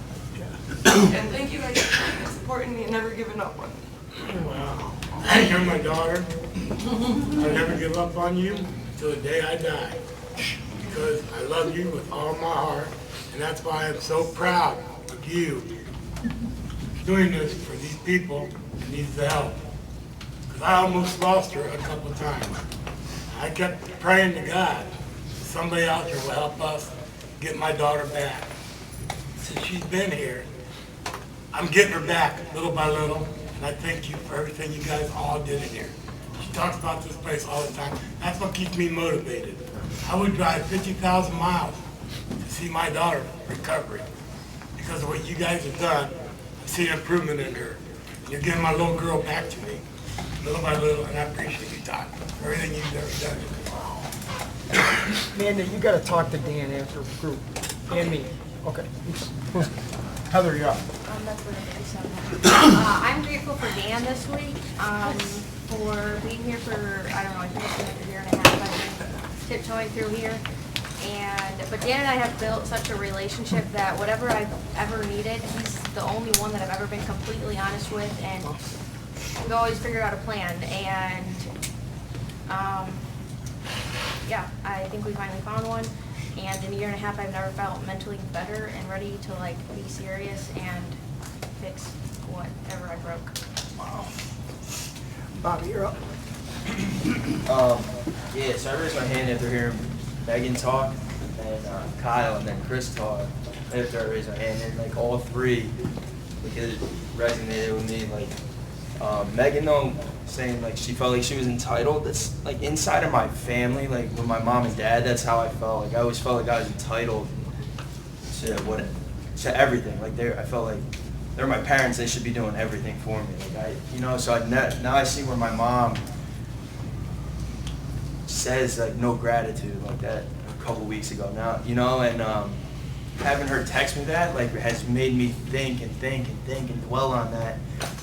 And thank you guys for supporting me and never giving up on me. Wow. You're my daughter. I'll never give up on you till the day I die, because I love you with all my heart, and that's why I'm so proud of you doing this for these people that need the help. Because I almost lost her a couple times. I kept praying to God, somebody out there will help us get my daughter back. Since she's been here, I'm getting her back little by little, and I thank you for everything you guys all did in here. She talks about this place all the time. That's what keeps me motivated. I would drive 50,000 miles to see my daughter recovery. Because of what you guys have done, I see improvement in her. You're getting my little girl back to me, little by little, and I appreciate you, Todd, for everything you've ever done. Amanda, you gotta talk to Dan after the group, and me. Okay. Heather, you're up. I'm grateful for Dan this week, for being here for, I don't know, I think it's been a year and a half I've been tiptoeing through here. But Dan and I have built such a relationship that whatever I've ever needed, he's the only one that I've ever been completely honest with, and we've always figured out a plan. And yeah, I think we finally found one. And in a year and a half, I've never felt mentally better and ready to like be serious and fix whatever I broke. Wow. Bobby, you're up. Yeah, so I raised my hand after hearing Megan talk, and Kyle, and then Chris talk. After I raised my hand, and like all three, because it resonated with me. Like Megan, though, saying like she felt like she was entitled. That's like inside of my family, like with my mom and dad. That's how I felt. Like I always felt like I was entitled to everything. Like I felt like they're my parents. They should be doing everything for me. Like So now I see where my mom says like no gratitude like that a couple weeks ago now, and having her text me that like has made me think and dwell on that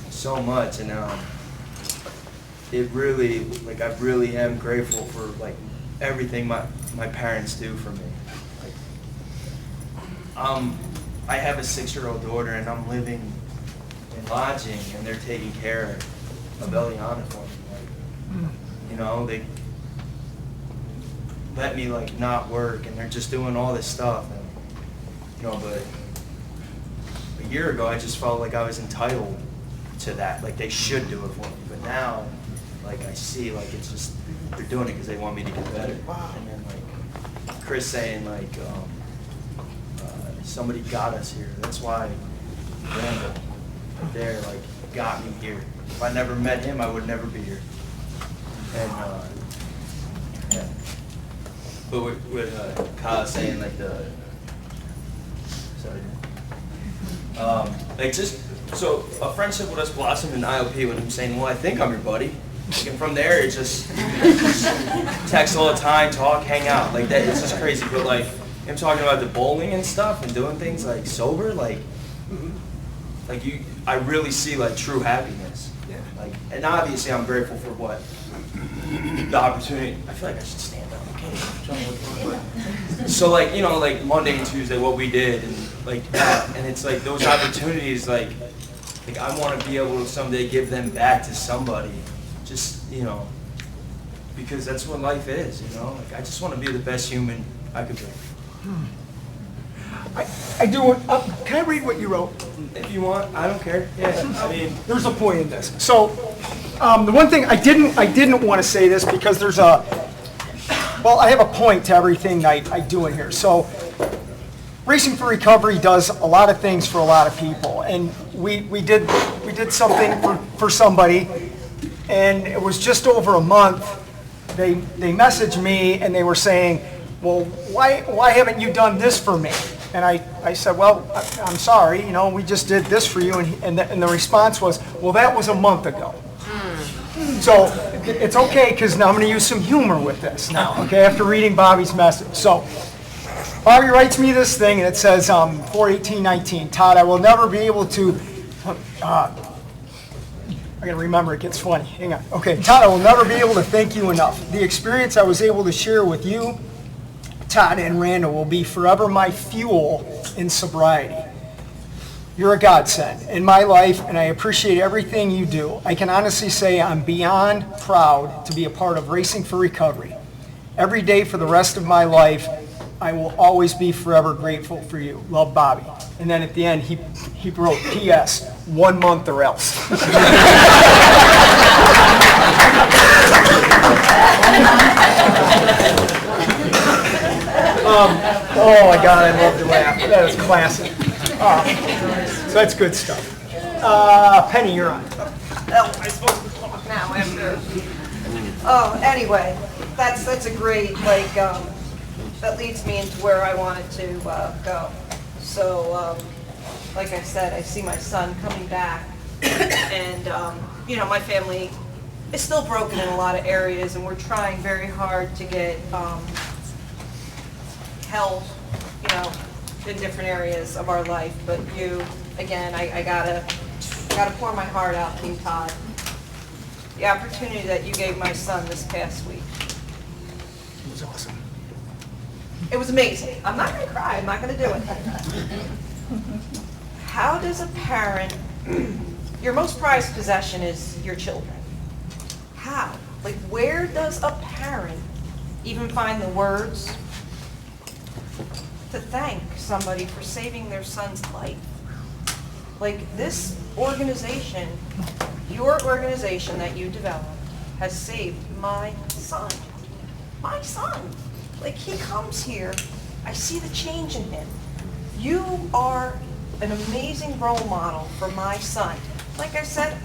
so much, and it really, like, I really am grateful for like everything my parents do for me. Like, I have a 6-year-old daughter, and I'm living in lodging, and they're taking care of Eliana for me. Like, they let me like not work, and they're just doing all this stuff, and but a year ago I just felt like I was entitled to that, like they should do it for me. But now, like I see, like it's just they're doing it because they want me to get better. And then like Chris saying like somebody got us here. That's why Randall there like got me here. If I never met him, I would never be here. And But with Kyle saying like like just, so a friendship with us blossomed in IOP when I'm saying, well, I think I'm your buddy. Like, and from there, it's just text all the time, talk, hang out. Like that, it's just crazy. But like, him talking about the bowling and stuff and doing things like sober, like I really see like true happiness. Yeah. Like, and obviously I'm grateful for what the opportunity. I feel like I should stand up. Okay. So like, you know, like Monday and Tuesday, what we did and like that, and it's like those opportunities, like I want to be able to someday give them back to somebody, just, you know, because that's what life is, you know. Like I just want to be the best human I could be. I do, can I read what you wrote? If you want, I don't care. Yeah, I mean, there's a point in this. So, the one thing I didn't want to say this because there's well, I have a point to everything I do in here. So, Racing for Recovery does a lot of things for a lot of people, and we did something for somebody, and it was just over a month. They messaged me and they were saying, well, why haven't you done this for me? And I said, well, I'm sorry, you know, we just did this for you. And the response was, well, that was a month ago. So it's okay, because now I'm going to use some humor with this now, okay, after reading Bobby's message. So Bobby writes me this thing, and it says, 4/18/19, Todd, I will never be able to, I got to remember, it gets funny. Hang on. Okay, Todd, I will never be able to thank you enough. The experience I was able to share with you, Todd and Randall, will be forever my fuel in sobriety. You're a godsend in my life, and I appreciate everything you do. I can honestly say I'm beyond proud to be a part of Racing for Recovery. Every day for the rest of my life, I will always be forever grateful for you. Love, Bobby. And then at the end, he wrote, P.S., 1 month or else. Oh my God, I love to laugh. That is classic. So that's good stuff. Penny, you're on. Oh, am I supposed to talk now after? Oh, anyway, that's a great, like, that leads me into where I wanted to go. So, like I said, I see my son coming back, and, you know, my family is still broken in a lot of areas, and we're trying very hard to get help, you know, in different areas of our life. But you, again, I gotta pour my heart out, King Todd. The opportunity that you gave my son this past week. It was awesome. It was amazing. I'm not gonna cry, I'm not gonna do it. How does a parent, your most prized possession is your children. How? Like, where does a parent even find the words to thank somebody for saving their son's life? Like, this organization, your organization that you developed, has saved my son. My son. Like, he comes here, I see the change in him. You are an amazing role model for my son. Like I said,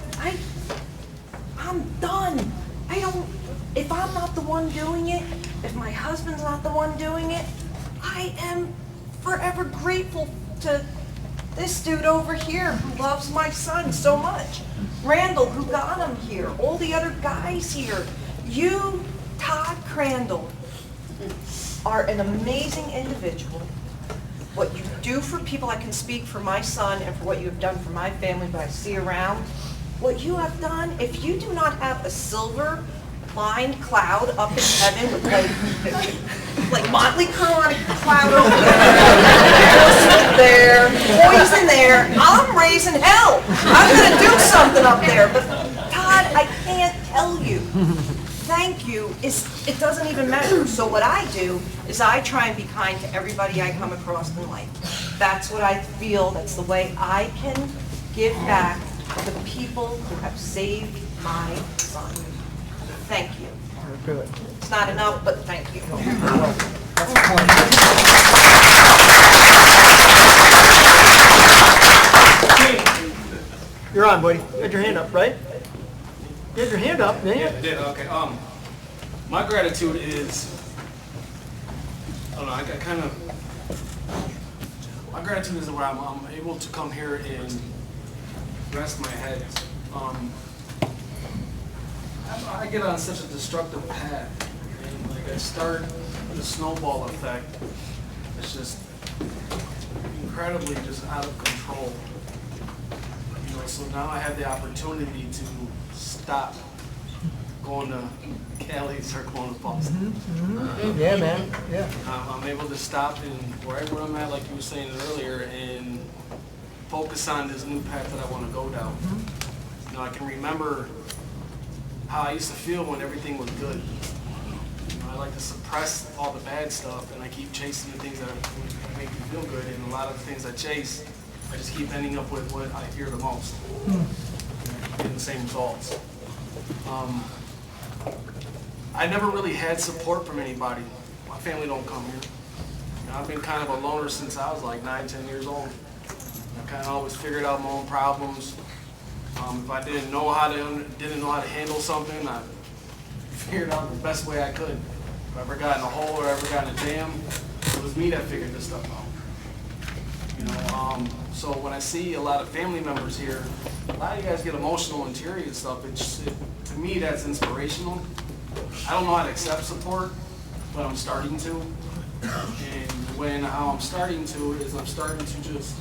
I'm done. If I'm not the one doing it, if my husband's not the one doing it, I am forever grateful to this dude over here who loves my son so much. Randall, who got him here. All the other guys here. You, Todd Crandall, are an amazing individual. What you do for people, I can speak for my son and for what you have done for my family, but I see around. What you have done, if you do not have a silver lined cloud up in heaven with like Motley Crue on a cloud over there, poison there, I'm raising hell. I'm gonna do something up there. But Todd, I can't tell you. Thank you. It doesn't even matter. So what I do is I try and be kind to everybody I come across in life. That's what I feel. That's the way I can give back to the people who have saved my son. Thank you. Good. It's not enough, but thank you. You're on, buddy. You had your hand up, right? You had your hand up, didn't you? Yeah, I did. Okay. My gratitude is know, I kind of, my gratitude is where I'm able to come here and rest my head. I get on such a destructive path, and like I start the snowball effect. It's just incredibly just out of control. You know, so now I have the opportunity to stop going to Cali's or going to Boston. Yeah, man, yeah. I'm able to stop and right where I'm at, like you were saying earlier, and focus on this new path that I want to go down. You know, I can remember how I used to feel when everything was good. You know, I like to suppress all the bad stuff, and I keep chasing the things that make me feel good, and a lot of the things I chase, I just keep ending up with what I fear the most, getting the same results. I never really had support from anybody. My family don't come here. You know, I've been kind of a loner since I was like 9, 10 years old. I kind of always figured out my own problems. If I didn't know how to handle something, I figured out the best way I could. If I ever got in a hole or ever got in a jam, it was me that figured this stuff out. You know, so when I see a lot of family members here, a lot of you guys get emotional and teary and stuff. To me, that's inspirational. I don't know how to accept support, but I'm starting to. And how I'm starting to is I'm starting to just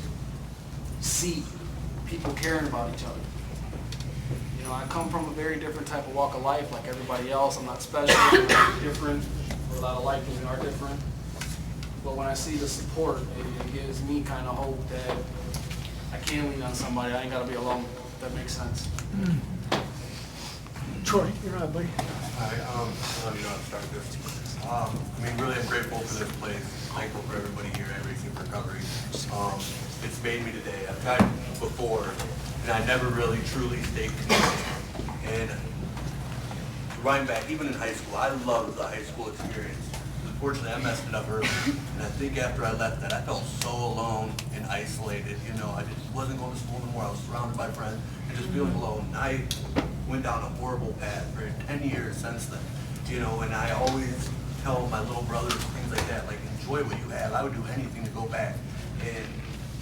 see people caring about each other. You know, I come from a very different type of walk of life like everybody else. I'm not special, I'm not different. We're a lot alike and we are different. But when I see the support, it gives me kind of hope that I can lean on somebody. I ain't got to be alone, if that makes sense. Troy, you're on, buddy. Hi, I don't know how to start this. I mean, really, I'm grateful for this place. Thankful for everybody here at Racing for Recovery. It's made me today. I've tried before, and I never really truly stayed connected. And running back, even in high school, I loved the high school experience. Unfortunately, I messed it up early, and I think after I left that, I felt so alone and isolated. You know, I just wasn't going to school anymore. I was surrounded by friends and just feeling alone. And I went down a horrible path for 10 years since then. You know, and I always tell my little brothers things like that, like, enjoy what you have. I would do anything to go back. And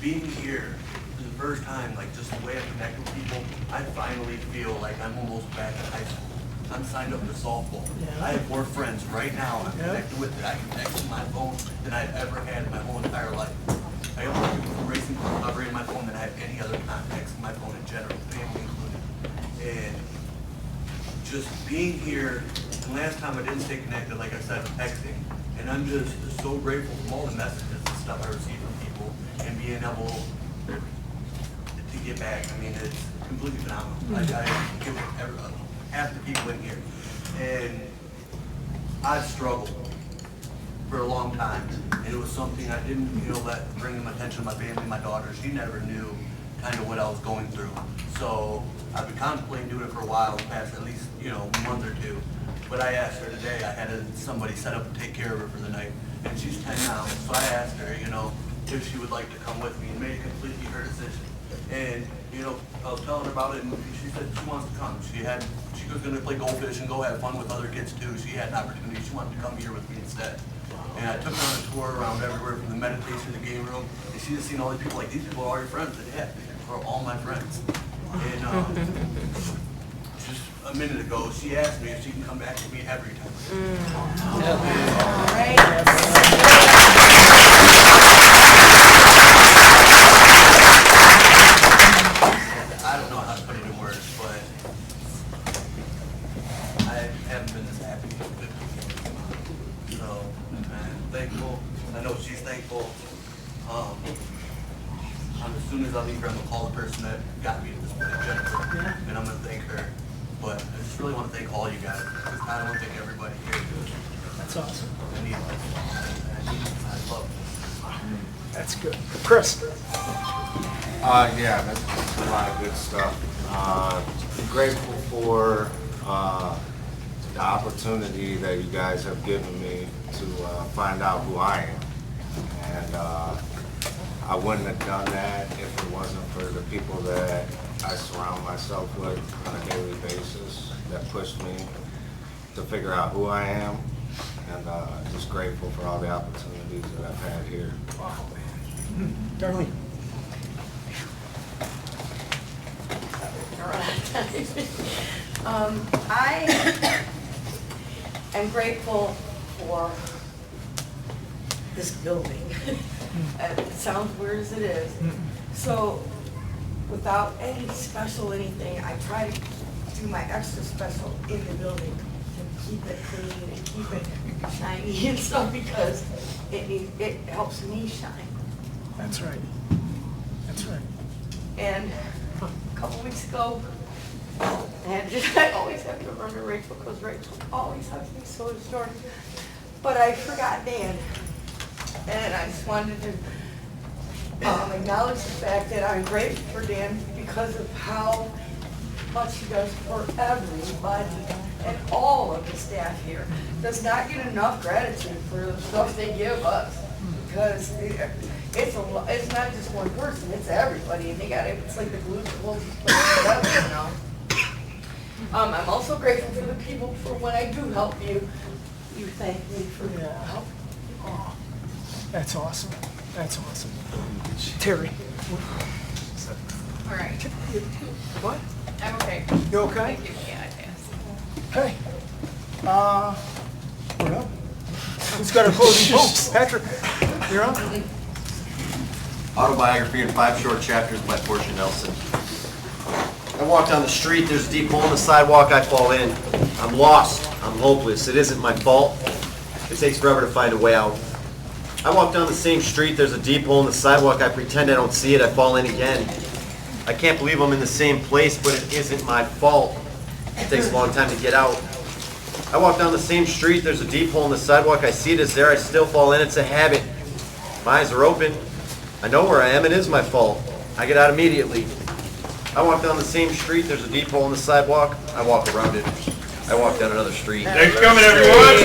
being here for the first time, like, just the way I connect with people, I finally feel like I'm almost back in high school. I'm signed up for softball. I have more friends right now I'm connected with that I can text on my phone than I've ever had in my whole entire life. I have more people from Racing for Recovery in my phone than I have any other contacts in my phone in general, family included. And just being here, and last time I didn't stay connected, like I said, texting, and I'm just so grateful for all the messages and stuff I receive from people, and being able to get back. I mean, it's completely phenomenal. I give half the people in here, and I've struggled for a long time, and it was something I didn't, let bring my attention to my family, my daughter. She never knew kind of what I was going through. So I've been contemplating doing it for a while, past at least, month or two. But I asked her today, I had somebody set up to take care of her for the night, and she's 10 now. So I asked her, if she would like to come with me, and made it completely her decision. And, I was telling her about it, and she said she wants to come. She was going to play goldfish and go have fun with other kids too. She had an opportunity. She wanted to come here with me instead. And I took her on a tour around everywhere from the meditation to the game room, and she just seen all these people, like, these people are all your friends. And yeah, these people are all my friends. And just a minute ago, she asked me if she can come back with me every time. I don't know how to put it in words, but I haven't been this happy in 50 years. So I'm thankful. I know she's thankful. As soon as I leave her, I'm going to call the person that got me to this place, Jennifer, and I'm going to thank her. But I just really want to thank all you guys, because I want to thank everybody here. That's awesome. I need this. I love this. That's good. Chris? Yeah, that's a lot of good stuff. I'm grateful for the opportunity that you guys have given me to find out who I am. And I wouldn't have done that if it wasn't for the people that I surround myself with on a daily basis that push me to figure out who I am and just grateful for all the opportunities that I've had here. Darlene. I am grateful for this building. It sounds weird as it is. So, without any special anything, I try to do my extra special in the building to keep it clean and keep it shiny and stuff because it helps me shine. That's right. That's right. And a couple weeks ago, and I always have to remember Rachel because Rachel always hugs me so is Jordan. But I forgot Dan. And I just wanted to acknowledge the fact that I'm grateful for Dan because of how much he does for everybody and all of the staff here. Does not get enough gratitude for the stuff they give us because it's not just one person, it's everybody, and it's like the glue that holds this place together, you know. I'm also grateful for the people for when I do help you, you thank me for help. Oh, that's awesome. That's awesome. Terry. All right. What? I'm okay. You okay? Thank you. Yeah, I passed. Hey. We're up. Who's got our closing hopes? Patrick, you're up. Autobiography in 5 short chapters by Portia Nelson. I walk down the street, there's a deep hole in the sidewalk, I fall in. I'm lost, I'm hopeless, it isn't my fault. It takes forever to find a way out. I walk down the same street, there's a deep hole in the sidewalk, I pretend I don't see it, I fall in again. I can't believe I'm in the same place, but it isn't my fault. It takes a long time to get out. I walk down the same street, there's a deep hole in the sidewalk, I see it is there, I still fall in, it's a habit. My eyes are open. I know where I am, it is my fault. I get out immediately. I walk down the same street, there's a deep hole in the sidewalk, I walk around it. I walk down another street. Thanks for coming, everyone.